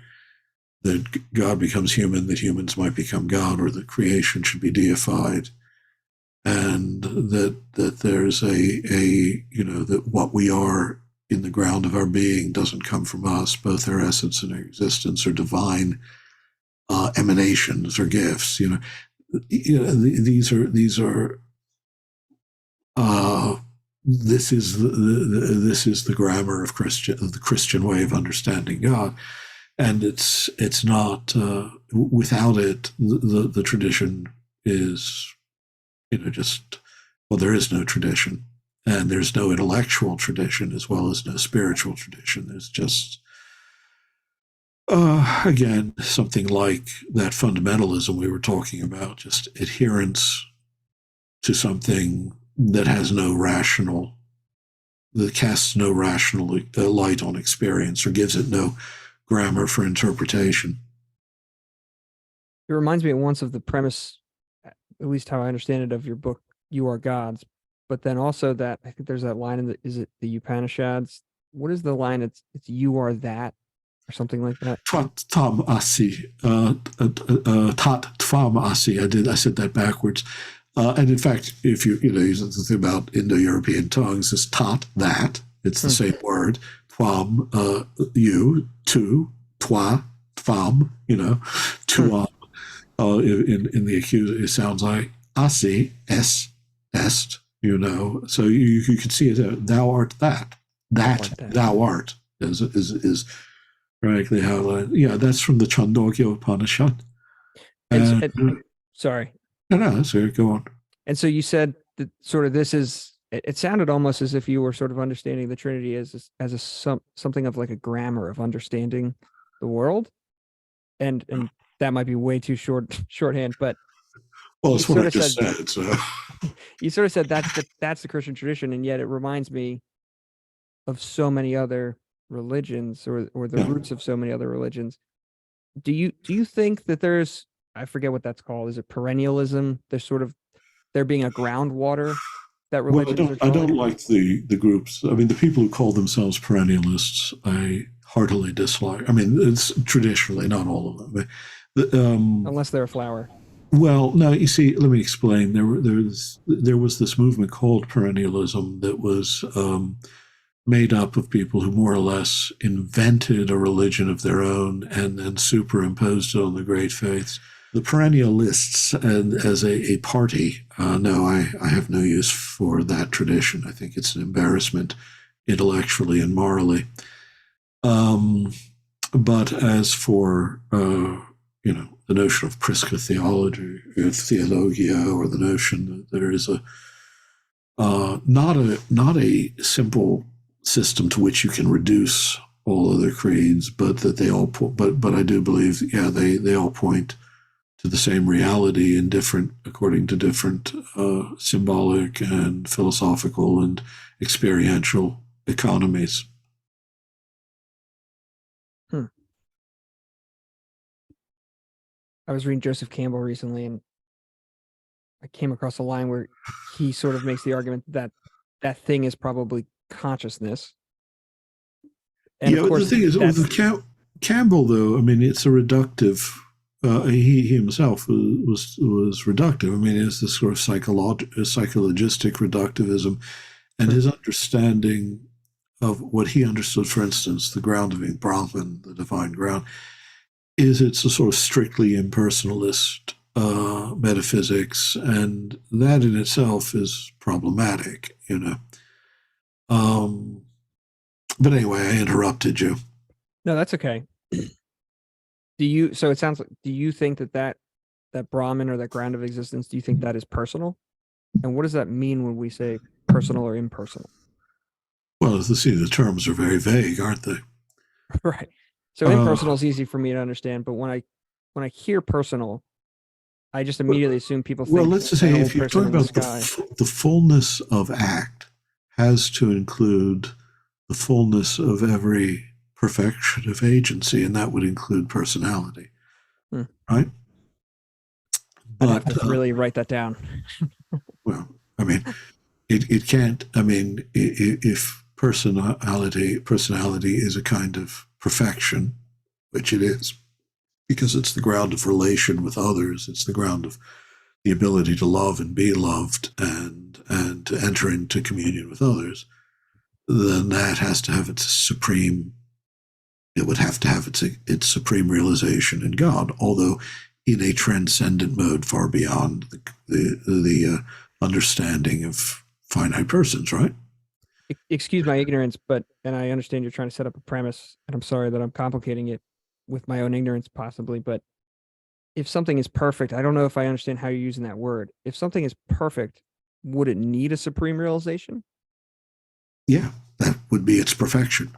That God becomes human, that humans might become God, or that creation should be deified, and that there's that what we are in the ground of our being doesn't come from us. Both our essence and our existence are divine emanations or gifts. These are this is the grammar of the Christian way of understanding God, and it's not without it. The tradition is just, well, there is no tradition, and there's no intellectual tradition as well as no spiritual tradition. There's just again something like that fundamentalism we were talking about, just adherence to something that has that casts no rational light on experience or gives it no grammar for interpretation. It reminds me at once of the premise, at least how I understand it, of your book, You Are Gods, but then also that I think there's that line is it the Upanishads? What is the line? It's you are that, or something like that. Tat tvam asi, tat tvam asi. I said that backwards. And in fact, if you the thing about Indo-European tongues is tat, that. It's the same word. Tvam, you, tu, toi, tvam, tuam. In the accused, it sounds like asi, est, so you can see it. Thou art that. Thou art is frankly how. That's from the Chandogya Upanishad. Sorry. No, so go on. And so you said that sort of this is. It sounded almost as if you were sort of understanding the Trinity as something of like a grammar of understanding the world, and that might be way too shorthand, but well, it's what I just said. So you sort of said that's the Christian tradition, and yet it reminds me of so many other religions, or the roots of so many other religions. Do you think that there's, I forget what that's called, is it perennialism? There's sort of there being a groundwater that religions I don't like the groups. I mean, the people who call themselves perennialists, I heartily dislike. I mean, it's traditionally not all of them. Unless they're a flower. Well, no, you see, let me explain. There was this movement called perennialism that was made up of people who more or less invented a religion of their own and then superimposed it on the great faiths. The perennialists, and as a party, no, I have no use for that tradition. I think it's an embarrassment intellectually and morally. But as for the notion of Prisca theology, or theologia, or the notion that there is not a simple system to which you can reduce all other creeds, but that they all but I do believe, they all point to the same reality in according to different symbolic and philosophical and experiential economies. I was reading Joseph Campbell recently, and I came across a line where he sort of makes the argument that that thing is probably consciousness. And of course, the thing is, with Campbell, though, I mean, it's a reductive. He himself was reductive. I mean, it's this sort of psychologistic reductivism, and his understanding of what he understood, for instance, the ground of being Brahman, the divine ground, is it's a sort of strictly impersonalist metaphysics, and that in itself is problematic, But anyway, I interrupted you. No, that's okay. So it sounds like, do you think that Brahman, or that ground of existence, do you think that is personal? And what does that mean when we say personal or impersonal? Well, the terms are very vague, aren't they? Right. So impersonal is easy for me to understand, but when I hear personal, I just immediately assume people think. Well, let's just say if you're talking about the fullness of act has to include the fullness of every perfection of agency, and that would include personality, right? But I'd have to really write that down. Well, I mean, it can't. I mean, if personality is a kind of perfection, which it is, because it's the ground of relation with others. It's the ground of the ability to love and be loved, and to enter into communion with others. then that has to have its supreme. It would have to have its supreme realization in God, although in a transcendent mode far beyond the understanding of finite persons, right? Excuse my ignorance, and I understand you're trying to set up a premise, and I'm sorry that I'm complicating it with my own ignorance possibly, but if something is perfect, I don't know if I understand how you're using that word. If something is perfect, would it need a supreme realization? Yeah, that would be its perfection.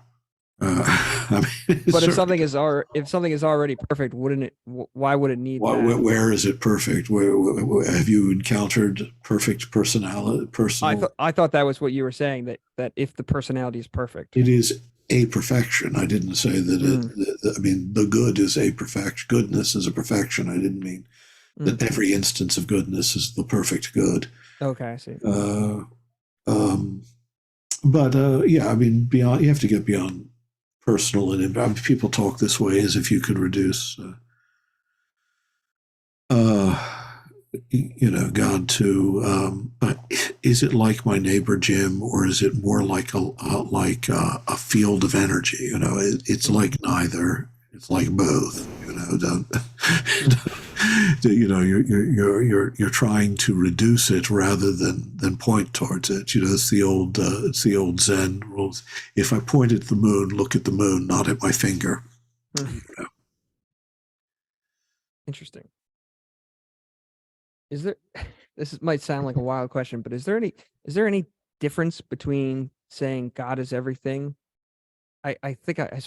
I mean, but if something is already perfect, wouldn't it? Why would it need that? Where is it perfect? Where have you encountered perfect personality? I thought that was what you were saying, that if the personality is perfect, it is a perfection. I didn't say that. I mean, the good is a perfection. Goodness is a perfection. I didn't mean that every instance of goodness is the perfect good. Okay, I see. Yeah, I mean, beyond, you have to get beyond personal, and I mean, people talk this way as if you could reduce, God to, is it like my neighbor Jim, or is it more like a field of energy? It's like neither. It's like both. You're trying to reduce it rather than point towards it. It's the old Zen rules. If I point at the moon, look at the moon, not at my finger. Interesting. Is there? This might sound like a wild question, but is there any difference between saying God is everything? I think I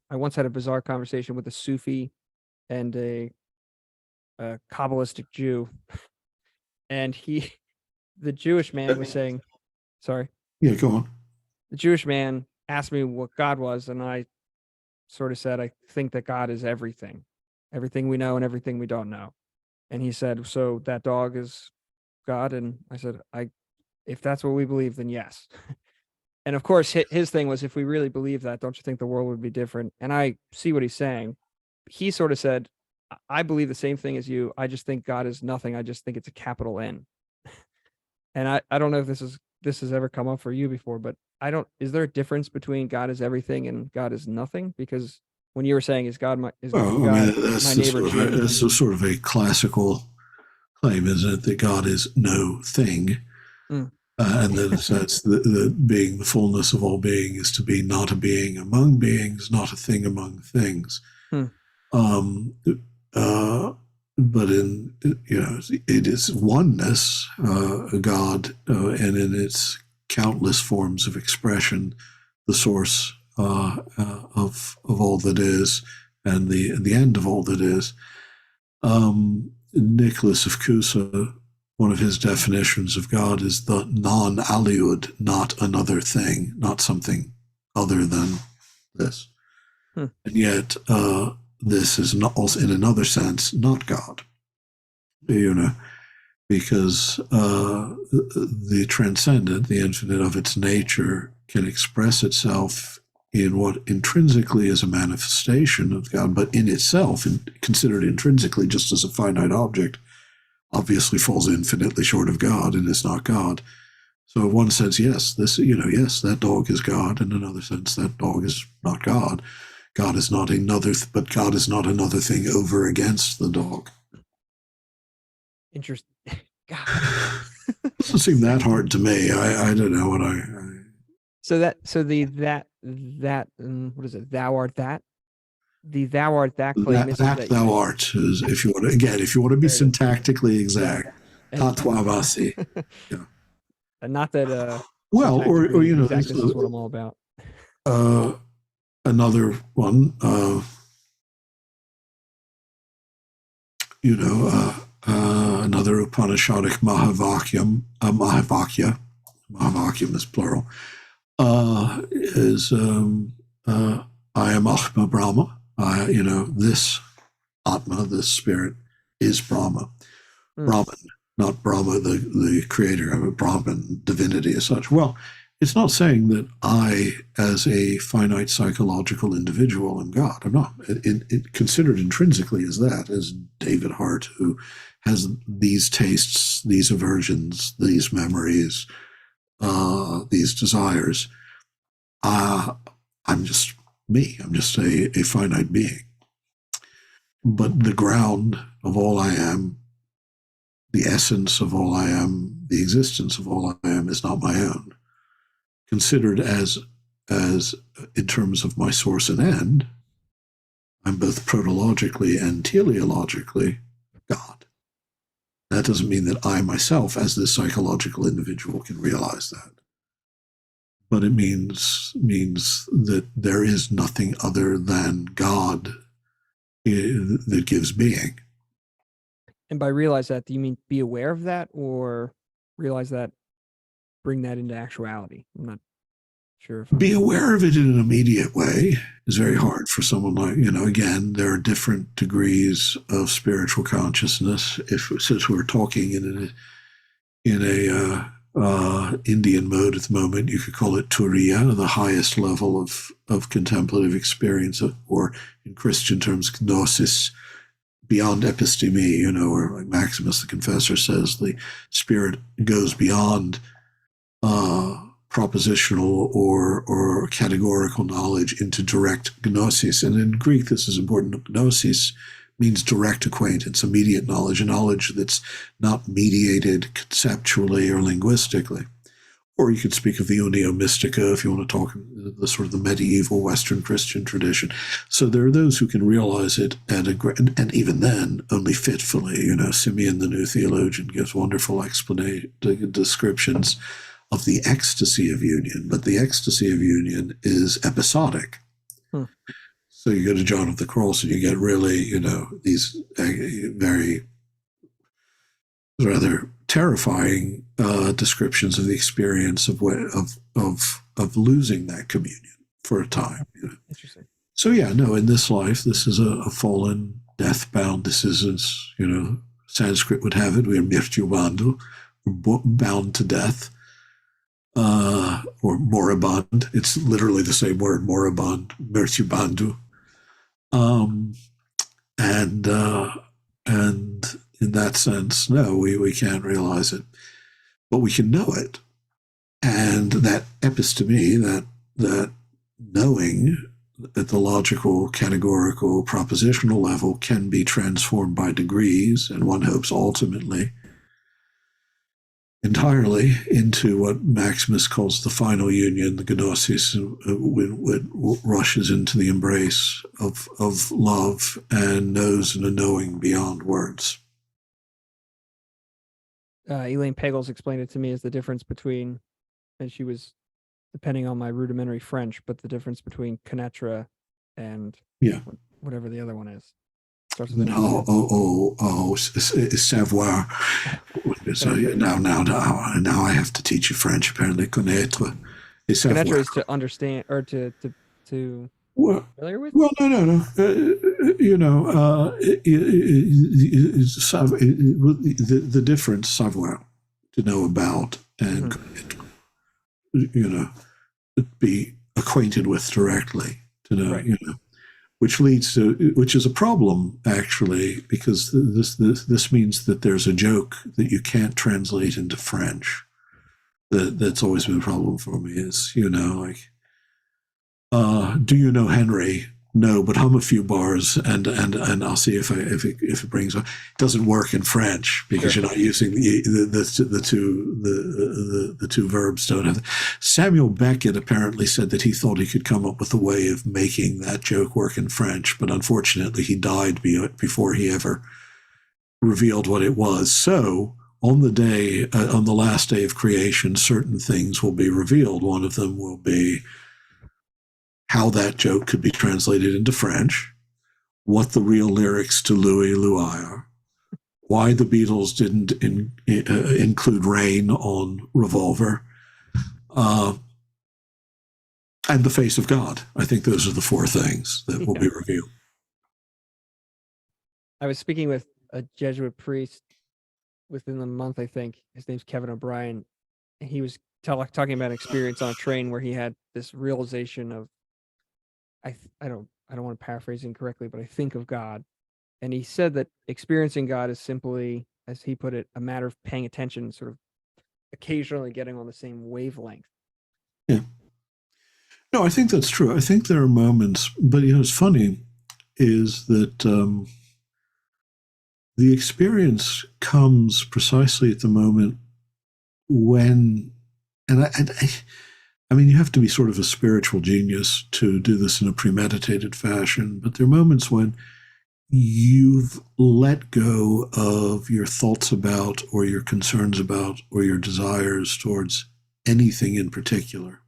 once had a bizarre conversation with a Sufi and a Kabbalistic Jew, and the Jewish man was saying, sorry. Yeah, go on. The Jewish man asked me what God was, and I sort of said, I think that God is everything we know and everything we don't know. And he said, so that dog is God? And I said, if that's what we believe, then yes. And of course, his thing was, if we really believe that, don't you think the world would be different? And I see what he's saying. He sort of said, I believe the same thing as you. I just think God is nothing. I just think it's a capital N. And I don't know if this has ever come up for you before, but is there a difference between God is everything and God is nothing? Because when you were saying, is God my neighbor? That's sort of a classical claim, isn't it? That God is no thing. And then that's the being, the fullness of all being is to be not a being among beings, not a thing among things. But it is oneness, God, and in its countless forms of expression, the source of all that is, and the end of all that is. Nicholas of Cusa, one of his definitions of God is the non-aliud, not another thing, not something other than this. And yet, this is not, also, in another sense, not God. Because the transcendent, the infinite of its nature, can express itself in what intrinsically is a manifestation of God, but in itself, considered intrinsically just as a finite object, obviously falls infinitely short of God and is not God. So in one sense, yes, that dog is God. In another sense, that dog is not God. God is not another thing over against the dog. Interesting. Doesn't seem that hard to me. I don't know what I. What is it? Thou art that. The thou art that claim is that thou art is, if you want to be syntactically exact. Tatwavasi. Yeah. And not that. Well, or this is what I'm all about. Another one. Another Upanishadic Mahavakyam is plural, is I am Atma Brahma. This Atma, this spirit, is Brahma. Brahman, not Brahma, the creator of a Brahman divinity as such. Well, it's not saying that I, as a finite psychological individual, am God. I'm not. It considered intrinsically as that, as David Hart, who has these tastes, these aversions, these memories, these desires. I'm just me. I'm just a finite being. But the ground of all I am, the essence of all I am, the existence of all I am is not my own. Considered as in terms of my source and end, I'm both protologically and teleologically God. That doesn't mean that I myself, as this psychological individual, can realize that. But it means that there is nothing other than God that gives being. And by realize that, do you mean be aware of that, or realize that, bring that into actuality? I'm not sure if Be aware of it in an immediate way is very hard for someone like, again, there are different degrees of spiritual consciousness. Since we're talking in a Indian mode at the moment, you could call it Turiya, the highest level of contemplative experience, or in Christian terms, gnosis, beyond episteme, or like Maximus the Confessor says, the spirit goes beyond propositional or categorical knowledge into direct gnosis. And in Greek, this is important. Gnosis means direct acquaintance, immediate knowledge, a knowledge that's not mediated conceptually or linguistically. Or you could speak of the unio mystica if you want to talk the sort of the medieval Western Christian tradition. So there are those who can realize it and even then only fitfully. Simeon, the new theologian, gives wonderful descriptions of the ecstasy of union, but the ecstasy of union is episodic. So you go to John of the Cross and you get really, these very rather terrifying descriptions of the experience of losing that communion for a time. Interesting. So in this life, this is a fallen, death-bound. This is, Sanskrit would have it. We are mirtyubandhu, we're bound to death, or moribund. It's literally the same word, moribund, mirtyubandhu. And in that sense, no, we can't realize it, but we can know it. And that episteme, that knowing at the logical, categorical, propositional level can be transformed by degrees, and one hopes ultimately entirely into what Maximus calls the final union, the gnosis, when rushes into the embrace of love and knows and a knowing beyond words. Elaine Pagels explained it to me as the difference between, and she was, depending on my rudimentary French, but the difference between connaître and whatever the other one is. Savoir. So now I have to teach you French. Apparently, connaître. Connaître is to understand, or to familiar with. Well, no. The difference, savoir, to know about, and be acquainted with directly, to know, right. Which is a problem actually, because this means that there's a joke that you can't translate into French. That's always been a problem for me. Is do you know Henry? No, but hum a few bars and I'll see if it brings up. It doesn't work in French because you're not using the two verbs don't have. Samuel Beckett apparently said that he thought he could come up with a way of making that joke work in French, but unfortunately he died before he ever revealed what it was. So on the last day of creation, certain things will be revealed. One of them will be how that joke could be translated into French, what the real lyrics to Louis Louis are, why the Beatles didn't include Rain on Revolver, and the face of God. I think those are the four things that will be revealed. I was speaking with a Jesuit priest within the month, I think. His name's Kevin O'Brien. And he was talking about an experience on a train where he had this realization of, I don't want to paraphrase incorrectly, but I think of God. And he said that experiencing God is simply, as he put it, a matter of paying attention, sort of occasionally getting on the same wavelength. Yeah. No, I think that's true. I think there are moments, but it's funny is that the experience comes precisely at the moment when, and I mean, you have to be sort of a spiritual genius to do this in a premeditated fashion, but there are moments when you've let go of your thoughts about, or your concerns about, or your desires towards anything in particular.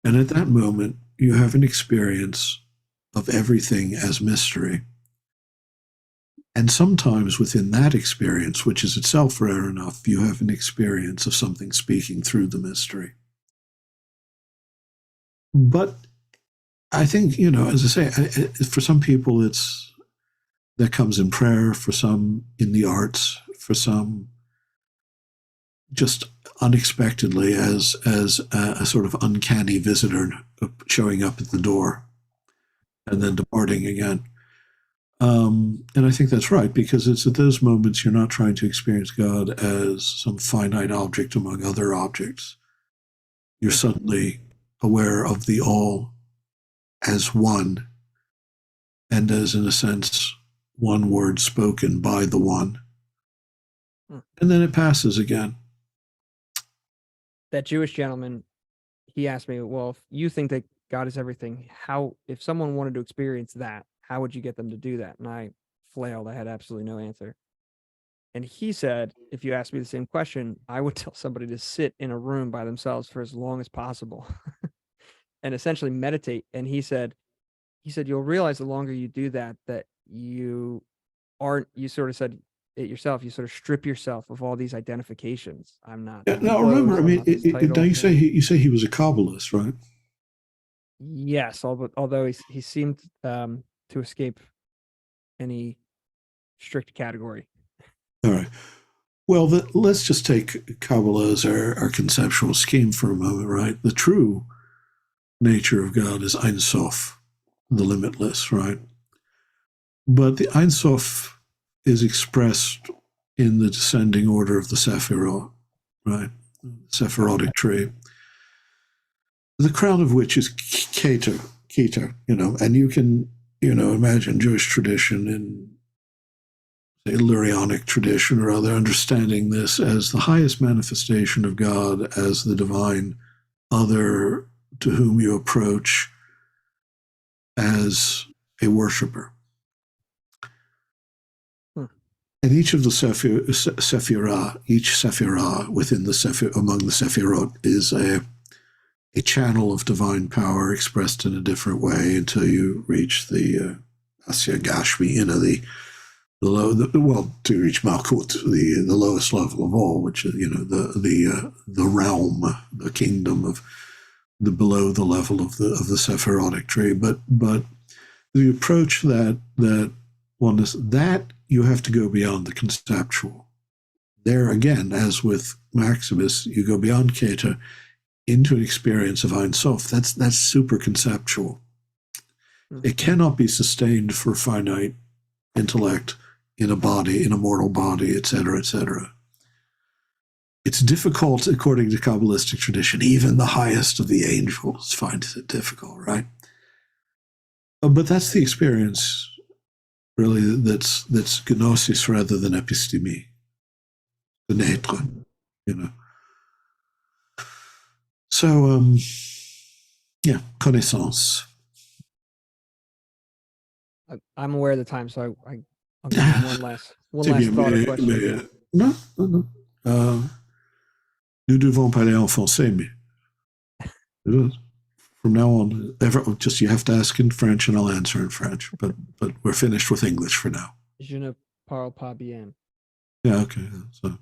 And at that moment, you have an experience of everything as mystery. And sometimes within that experience, which is itself rare enough, you have an experience of something speaking through the mystery. But I think, as I say, for some people, that comes in prayer, for some in the arts, for some just unexpectedly as a sort of uncanny visitor showing up at the door and then departing again. And I think that's right, because it's at those moments you're not trying to experience God as some finite object among other objects. You're suddenly aware of the all as one, and as, in a sense, one word spoken by the one. And then it passes again. That Jewish gentleman, he asked me, well, if you think that God is everything, if someone wanted to experience that, how would you get them to do that? And I flailed. I had absolutely no answer. And he said, if you asked me the same question, I would tell somebody to sit in a room by themselves for as long as possible and essentially meditate. And he said, you'll realize the longer you do that, that you sort of said it yourself, you sort of strip yourself of all these identifications. I'm not. Yeah, now remember, I mean, now you say he was a Kabbalist, right? Yes, although he seemed to escape any strict category. All right. Well, let's just take Kabbalah as our conceptual scheme for a moment, right? The true nature of God is Ein Sof, the limitless, right? But the Ein Sof is expressed in the descending order of the Sephirot, right? Sephirotic tree. The crown of which is Keter, and you can, imagine Jewish tradition and say Lurianic tradition or other understanding this as the highest manifestation of God as the divine other to whom you approach as a worshiper. And each of the Sephirah, each Sephirah within among the Sephirot is a channel of divine power expressed in a different way until you reach the Asya Gashmi, to reach Malkut, the lowest level of all, which is the realm, the kingdom of the below the level of the Sephirotic tree. But the approach that oneness, that you have to go beyond the conceptual. There again, as with Maximus, you go beyond Keter into an experience of Ein Sof. That's super conceptual. Mm-hmm. It cannot be sustained for finite intellect in a body, in a mortal body, etc., etc. It's difficult, according to Kabbalistic tradition. Even the highest of the angels finds it difficult, right? But that's the experience, really, that's gnosis rather than episteme, the naître, So, connaissance. I'm aware of the time, so I'll give you one last thought or question. Non. Nous devons parler en français, mais from now on, you have to ask in French and I'll answer in French. But we're finished with English for now. Je ne parle pas bien. Yeah, okay. So.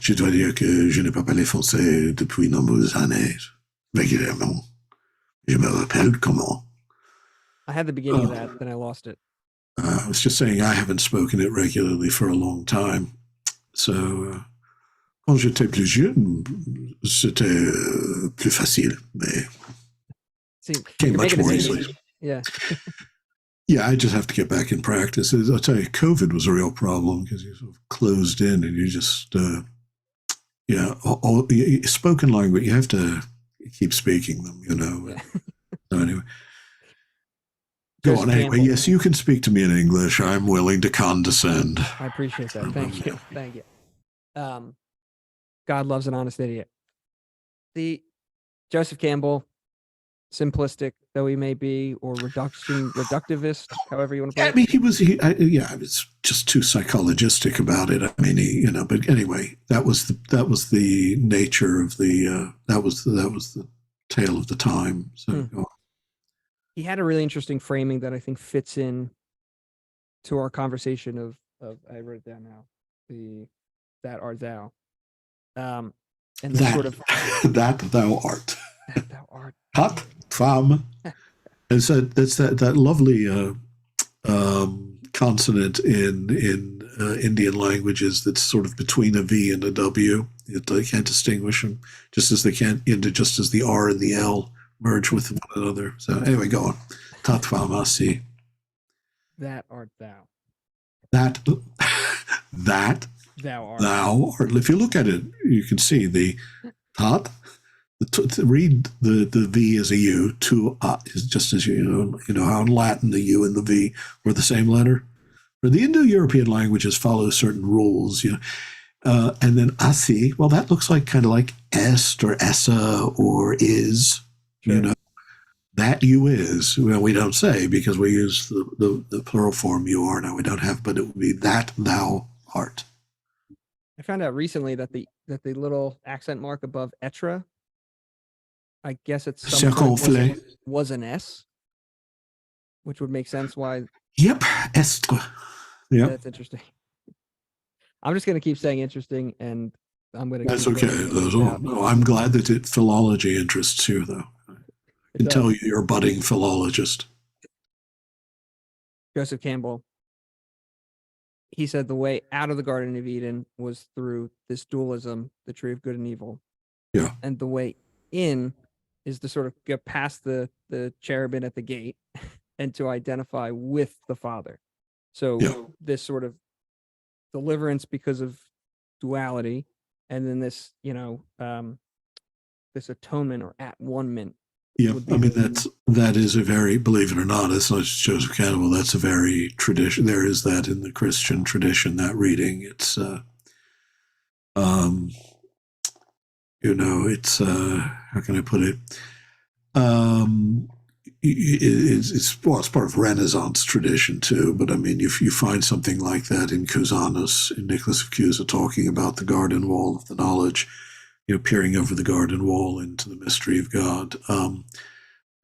Je dois dire que je n'ai pas parlé français depuis nombreuses années, régulièrement. Je me rappelle comment. I had the beginning of that, then I lost it. I was just saying I haven't spoken it regularly for a long time. So, quand j'étais plus jeune, c'était plus facile, mais came much more easily. Yeah. Yeah, I just have to get back in practice. I'll tell you, COVID was a real problem because you're sort of closed in and you just, Yeah, spoken language, you have to keep speaking them, you know. Yeah. So anyway, go Joseph on. Anyway, Campbell. yes, you can speak to me in English. I'm willing to condescend. I appreciate that. Thank you. Thank you. God loves an honest idiot. The Joseph Campbell, simplistic though he may be, or reductivist, however you want to put I it. mean, yeah, it's just too psychologistic about it. I mean, but anyway, that was the nature of that was the tale of the time. So, He had a really interesting framing that I think fits in to our conversation of I wrote it down now, the that art thou, and this that sort of that thou art, that thou art. hot fam. And so that's that lovely consonant in Indian languages that's sort of between a V and a W. They can't distinguish them, just as they can't just as the R and the L merge with one another. So anyway, go on. Tatvamasi. That art thou. That Thou art. thou art. If you look at it, you can see the tat. Read the V as a U. To is just as you know how in Latin the U and the V were the same letter. Or the Indo-European languages follow certain rules, and then asi. Well, that looks like kind of like est or essa or is. Sure. That you is. Well, we don't say because we use the plural form you are now. We don't have, but it would be that thou art. I found out recently that the little accent mark above etra, I guess it's was an S, which would make sense why. Yep, est. Yep. That's interesting. I'm just going to keep saying interesting, and I'm going to. That's okay. No, I'm glad that philology interests you, though. I can tell you're a budding philologist. Joseph Campbell. He said the way out of the Garden of Eden was through this dualism, the tree of good and evil. Yeah. And the way in is to sort of get past the cherubim at the gate and to identify with the Father. So this sort of deliverance because of duality, and then this, this atonement or at-one-ment. Yeah, I mean that is a very, believe it or not, it's not just Joseph Campbell. That's a very tradition. There is that in the Christian tradition. That reading, it's it's how can I put it? It's part of Renaissance tradition too. But I mean, if you find something like that in Cusanus, in Nicholas of Cusa, talking about the garden wall of the knowledge, peering over the garden wall into the mystery of God,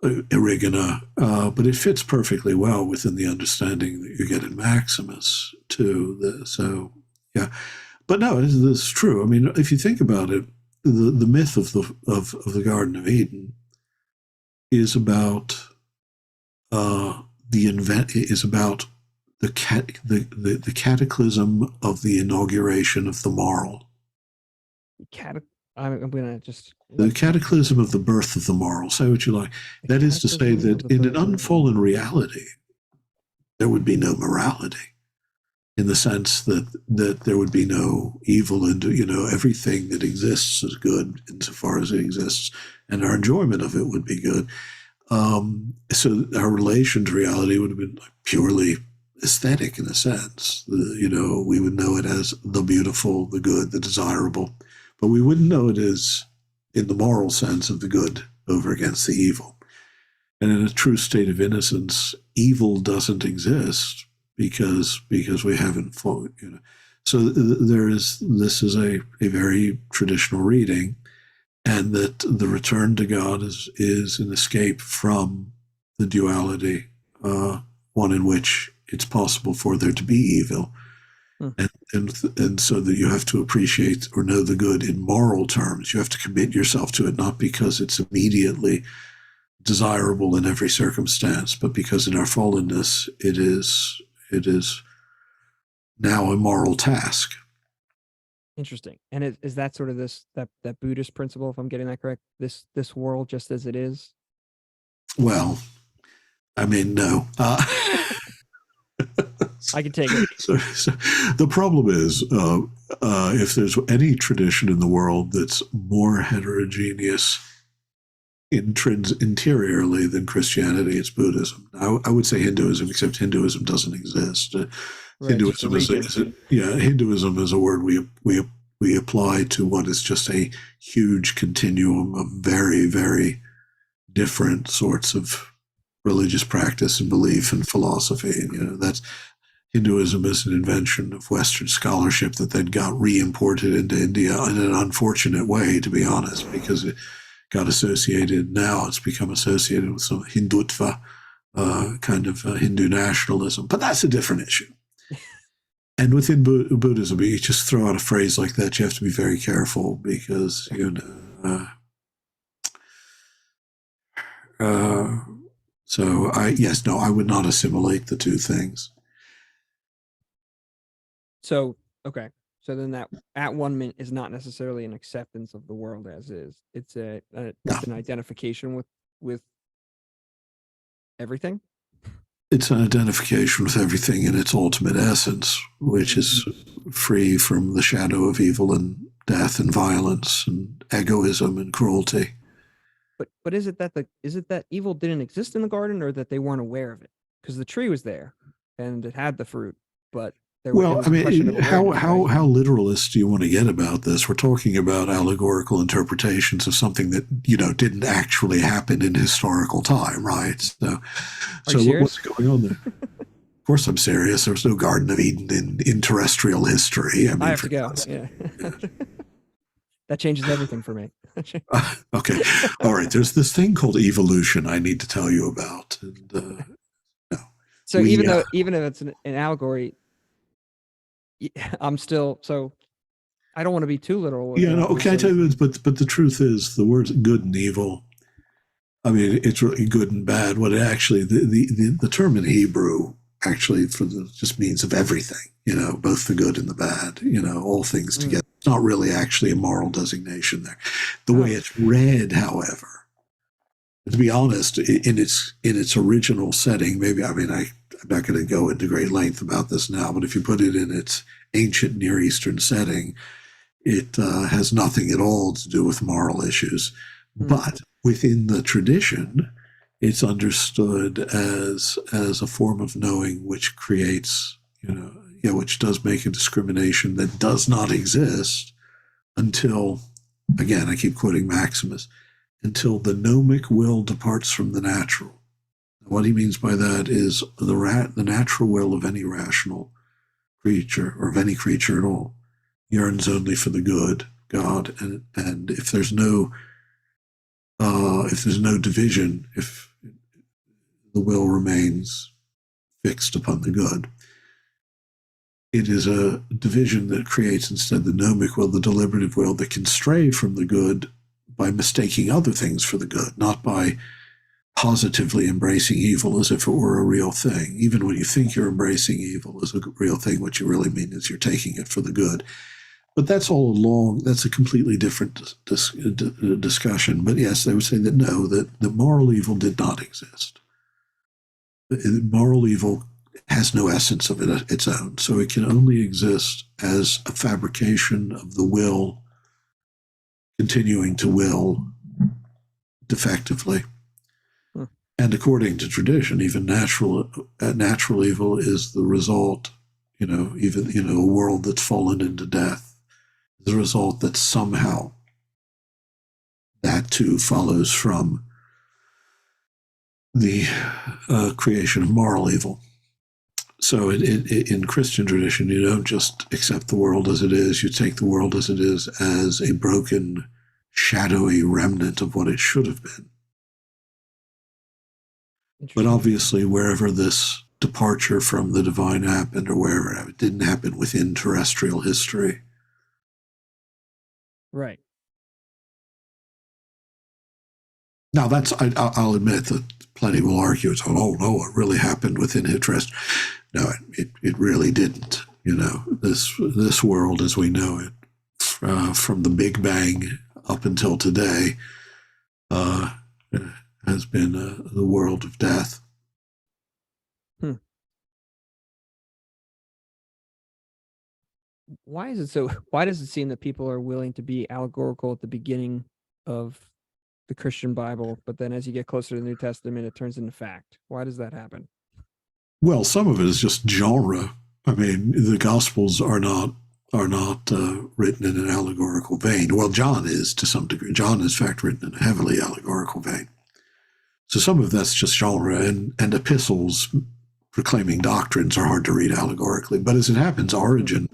Erigena, but it fits perfectly well within the understanding that you get in Maximus too. So yeah, but no, this is true. I mean, if you think about it, the myth of the Garden of Eden is about is about the cataclysm of the inauguration of the moral. I'm going to just. The cataclysm of the birth of the moral. Say what you like. That is to say that in an unfallen reality, there would be no morality, in the sense that there would be no evil, and everything that exists is good insofar as it exists, and our enjoyment of it would be good. So our relation to reality would have been purely aesthetic in a sense. We would know it as the beautiful, the good, the desirable. But we wouldn't know it as in the moral sense of the good over against the evil. And in a true state of innocence, evil doesn't exist because we haven't fought. So this is a very traditional reading, and that the return to God is an escape from the duality, one in which it's possible for there to be evil. And so that you have to appreciate or know the good in moral terms. You have to commit yourself to it, not because it's immediately desirable in every circumstance, but because in our fallenness it is now a moral task. Interesting. And is that sort of that Buddhist principle, if I'm getting that correct? This world just as it is? Well, I mean, no. I can take it. So the problem is, if there's any tradition in the world that's more heterogeneous interiorly than Christianity, it's Buddhism. I would say Hinduism, except Hinduism doesn't exist. Right, just a region. Hinduism is a word we apply to what is just a huge continuum of very, very different sorts of religious practice and belief and philosophy. And that's Hinduism is an invention of Western scholarship that then got re-imported into India in an unfortunate way, to be honest, because it got associated. Now it's become associated with some Hindutva kind of Hindu nationalism, but that's a different issue. And within Buddhism, you just throw out a phrase like that, you have to be very careful because so I would not assimilate the two things. So, okay. So then that at one mint is not necessarily an acceptance of the world as is. It's it's an identification with everything. It's an identification with everything in its ultimate essence, which is free from the shadow of evil and death and violence and egoism and cruelty. But is it that evil didn't exist in the garden, or that they weren't aware of it? Because the tree was there and it had the fruit, but well, I mean, how literalist do you want to get about this? We're talking about allegorical interpretations of something that didn't actually happen in historical time, right? So what's going on there? Of course, I'm serious. There was no Garden of Eden in terrestrial history. I have to go. Yeah. That changes everything for me. Okay, all right. There's this thing called evolution I need to tell you about. And, no. So even if it's an allegory, I'm still so. I don't want to be too literal. Yeah, no. Okay, I tell you, but the truth is, the words good and evil. I mean, it's really good and bad. What it actually the term in Hebrew actually just means of everything. Both the good and the bad. All things together. It's not really actually a moral designation there. The way it's read, however, to be honest, in its original setting, maybe I'm not going to go into great length about this now, but if you put it in its ancient Near Eastern setting, it has nothing at all to do with moral issues. But within the tradition, it's understood as a form of knowing which creates, which does make a discrimination that does not exist until, again, I keep quoting Maximus, until the gnomic will departs from the natural. What he means by that is the natural will of any rational creature, or of any creature at all, yearns only for the good, God, and if there's no division, if the will remains fixed upon the good, it is a division that creates instead the gnomic will, the deliberative will, that can stray from the good by mistaking other things for the good, not by positively embracing evil as if it were a real thing. Even when you think you're embracing evil as a real thing, what you really mean is you're taking it for the good. But that's a completely different discussion. But yes, they would say that no, that the moral evil did not exist. Moral evil has no essence of its own. So it can only exist as a fabrication of the will continuing to will defectively. And according to tradition, even natural evil is the result, even a world that's fallen into death, the result that somehow that too follows from the creation of moral evil. So in Christian tradition, you don't just accept the world as it is, you take the world as it is as a broken, shadowy remnant of what it should have been. But obviously, wherever this departure from the divine happened, or wherever it didn't happen within terrestrial history. Right. Now, I'll admit that plenty will argue it's, oh no, it really happened within terrestrial. No, it really didn't. This world as we know it, from the Big Bang up until today, has been the world of death. why is it so? Why does it seem that people are willing to be allegorical at the beginning of the Christian Bible, but then as you get closer to the New Testament, it turns into fact? Why does that happen? Well, some of it is just genre. I mean, the Gospels are not written in an allegorical vein. Well, John is to some degree. John is, in fact, written in a heavily allegorical vein. So some of that's just genre, and epistles proclaiming doctrines are hard to read allegorically. But as it happens, Origen,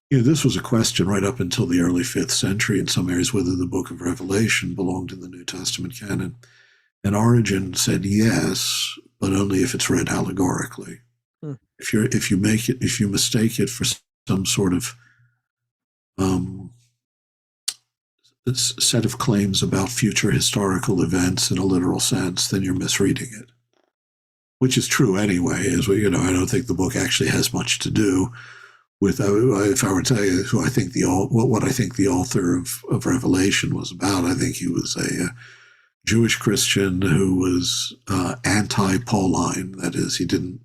this was a question right up until the early 5th century in some areas whether the book of Revelation belonged in the New Testament canon. And Origen said yes, but only if it's read allegorically. Hmm. If you mistake it for some sort of set of claims about future historical events in a literal sense, then you're misreading it. Which is true anyway. As I don't think the book actually has much to do with. If I were to tell you who I think what I think the author of Revelation was about, I think he was a Jewish Christian who was anti-Pauline. That is, he didn't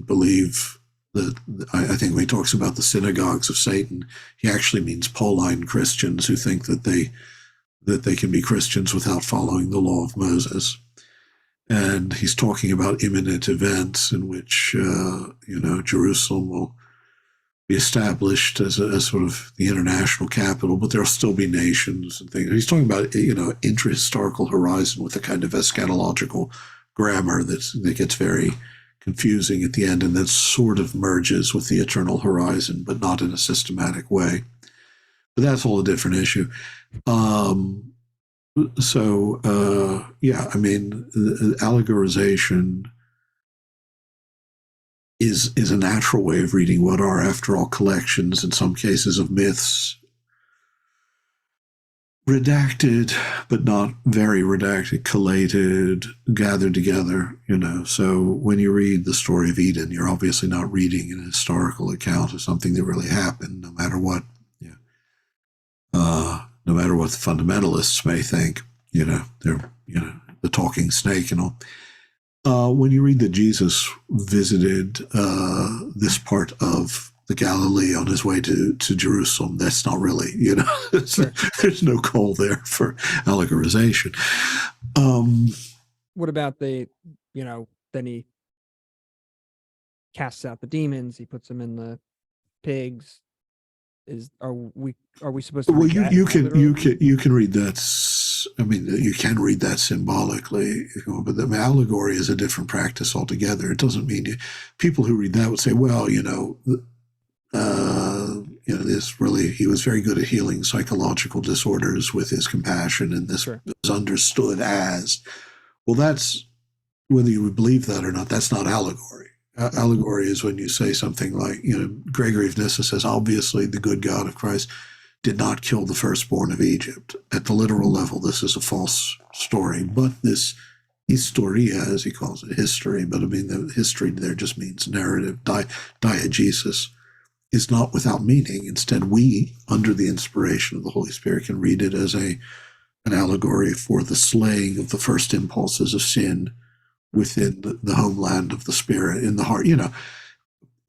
believe that. I think when he talks about the synagogues of Satan, he actually means Pauline Christians who think that they can be Christians without following the law of Moses. And he's talking about imminent events in which Jerusalem will be established as sort of the international capital, but there'll still be nations and things. He's talking about intra-historical horizon with a kind of eschatological grammar that gets very confusing at the end, and then sort of merges with the eternal horizon, but not in a systematic way. But that's all a different issue. I mean, allegorization is a natural way of reading what are, after all, collections, in some cases, of myths, redacted, but not very redacted, collated, gathered together, So when you read the story of Eden, you're obviously not reading an historical account of something that really happened, no matter what. No matter what the fundamentalists may think, they're, the talking snake and all. When you read that Jesus visited this part of the Galilee on his way to Jerusalem, that's not really, Sure. There's no call there for allegorization. What about then he casts out the demons, he puts them in the pigs. Are we supposed to read that? You can read that. I mean, you can read that symbolically, but the allegory is a different practice altogether. It doesn't mean people who read that would say, well, this really, he was very good at healing psychological disorders with his compassion, and this Sure. was understood as, well, that's, whether you would believe that or not, that's not allegory. Allegory is when you say something like, Gregory of Nyssa says, obviously the good God of Christ did not kill the firstborn of Egypt. At the literal level, this is a false story, but this historia, as he calls it, history, but I mean, the history there just means narrative, diegesis, is not without meaning. Instead, we, under the inspiration of the Holy Spirit, can read it as an allegory for the slaying of the first impulses of sin within the homeland of the spirit, in the heart,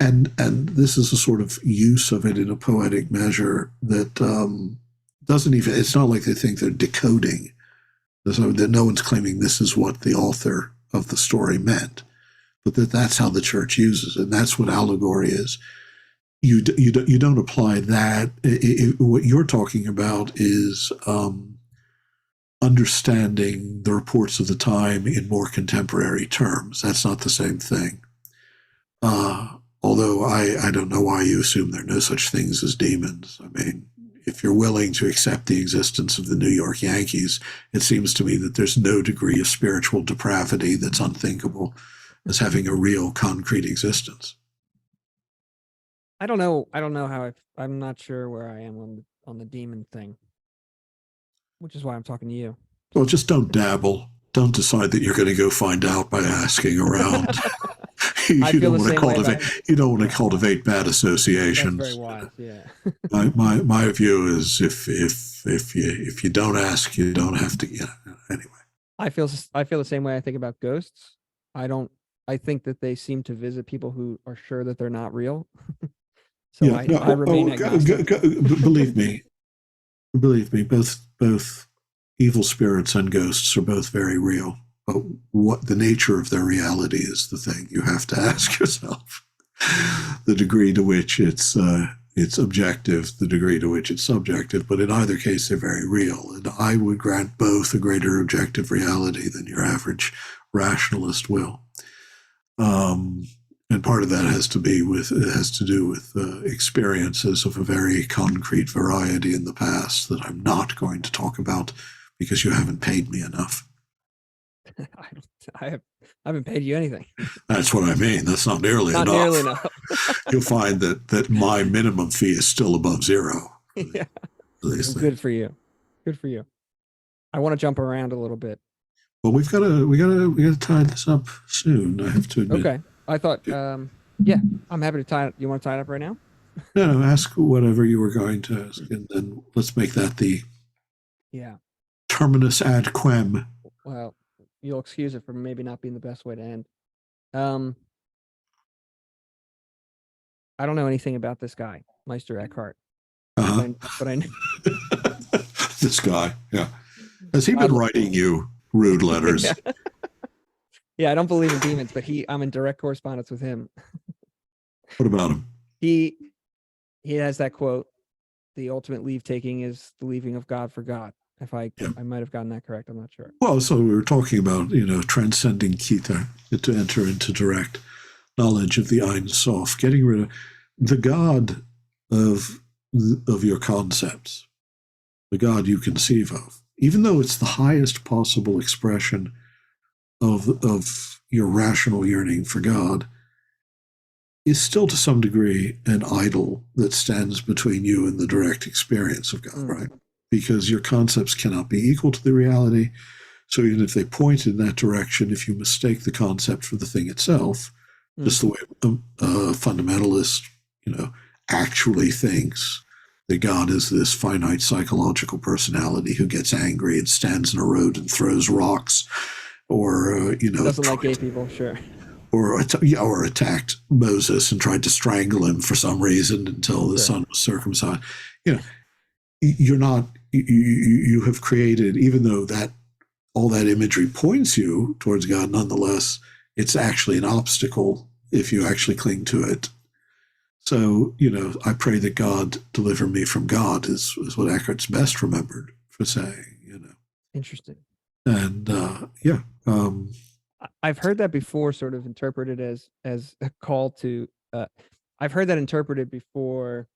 and this is a sort of use of it in a poetic measure that doesn't even, it's not like they think they're decoding, that no one's claiming this is what the author of the story meant, but that's how the church uses it, and that's what allegory is. You don't apply that. What you're talking about is understanding the reports of the time in more contemporary terms. That's not the same thing. Although I don't know why you assume there are no such things as demons. I mean, if you're willing to accept the existence of the New York Yankees, it seems to me that there's no degree of spiritual depravity that's unthinkable as having a real concrete existence. I don't know how I'm not sure where I am on the demon thing, which is why I'm talking to you. Well, just don't dabble. Don't decide that you're going to go find out by asking around. You don't want to cultivate bad associations. That's very wise. Yeah. my view is if you don't ask, you don't have to. Anyway. I feel the same way I think about ghosts. I think that they seem to visit people who are sure that they're not real. So Yeah, no, I remain agnostic. believe me, both evil spirits and ghosts are both very real. But what the nature of their reality is the thing you have to ask yourself. The degree to which it's objective, the degree to which it's subjective. But in either case, they're very real, and I would grant both a greater objective reality than your average rationalist will. And part of that has to do with experiences of a very concrete variety in the past that I'm not going to talk about because you haven't paid me enough. I haven't paid you anything. That's what I mean. That's not nearly Not enough. nearly enough. You'll find that my minimum fee is still above zero. Yeah. Good for you. Good for you. I want to jump around a little bit. Well, we gotta tie this up soon. I have to admit. Okay. I thought, yeah, I'm happy to tie it. You want to tie it up right now? No, ask whatever you were going to ask, and then let's make that the terminus ad quem. Well, you'll excuse it for maybe not being the best way to end. I don't know anything about this guy, Meister Eckhart. Uh-huh. But I know. This guy, yeah. Has he been writing you rude letters? Yeah, I don't believe in demons, but I'm in direct correspondence with him. What about him? He has that quote, "The ultimate leave taking is the leaving of God for God." If I might have gotten that correct, I'm not sure. Well, so we were talking about, transcending Kita to enter into direct knowledge of the Ein Sof, getting rid of the God of your concepts, the God you conceive of, even though it's the highest possible expression of your rational yearning for God, is still to some degree an idol that stands between you and the direct experience of God, right? Because your concepts cannot be equal to the reality. So even if they point in that direction, if you mistake the concept for the thing itself, just the way a fundamentalist, actually thinks that God is this finite psychological personality who gets angry and stands in a road and throws rocks, or doesn't like gay people, sure. Or attacked Moses and tried to strangle him for some reason until the son was circumcised. You're not. You have created, even though that all that imagery points you towards God, nonetheless, it's actually an obstacle if you actually cling to it. So, I pray that God deliver me from God is what Eckhart's best remembered for saying. Interesting. And I've heard that before, sort of interpreted as a call to. I've heard that interpreted before,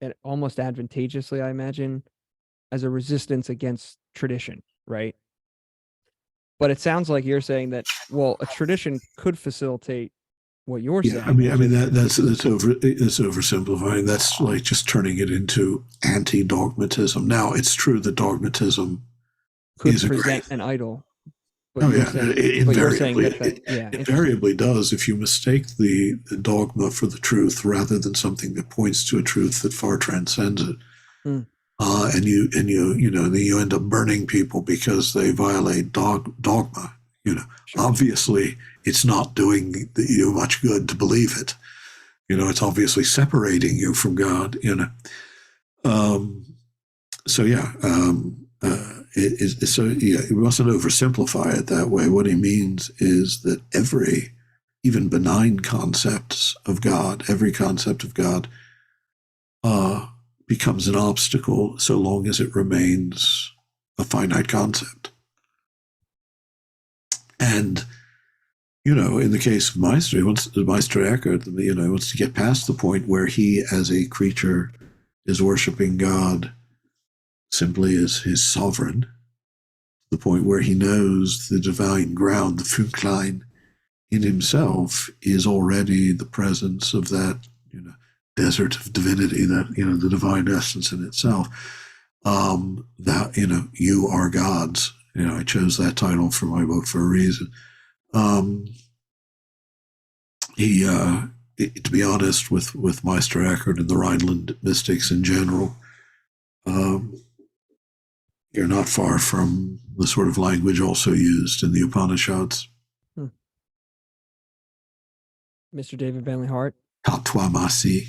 and almost advantageously, I imagine, as a resistance against tradition, right? But it sounds like you're saying that, well, a tradition could facilitate what you're saying. I mean that's oversimplifying. That's like just turning it into anti-dogmatism. Now, it's true that dogmatism could present an idol. But invariably does if you mistake the dogma for the truth rather than something that points to a truth that far transcends it. And you end up burning people because they violate dogma. Sure. Obviously, it's not doing you much good to believe it. It's obviously separating you from God. We mustn't oversimplify it that way. What he means is that even benign concepts of God, every concept of God, becomes an obstacle so long as it remains a finite concept. And, in the case of Meister Eckhart, he wants to get past the point where he, as a creature, is worshiping God simply as his sovereign, the point where he knows the divine ground, the Funklein, in himself is already the presence of that, desert of divinity, that, the divine essence in itself. That, you are God's. I chose that title for my book for a reason. To be honest, with Meister Eckhart and the Rhineland mystics in general, you're not far from the sort of language also used in the Upanishads. Mr. David Bentley Hart. Tatwamasi.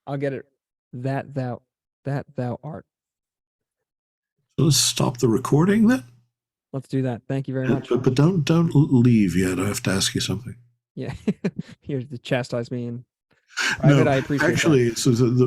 I'll get it. That thou art. So let's stop the recording then. Let's do that. Thank you very much. But don't leave yet. I have to ask you something. Yeah. Here's to chastise me in private. I appreciate that. Actually, so the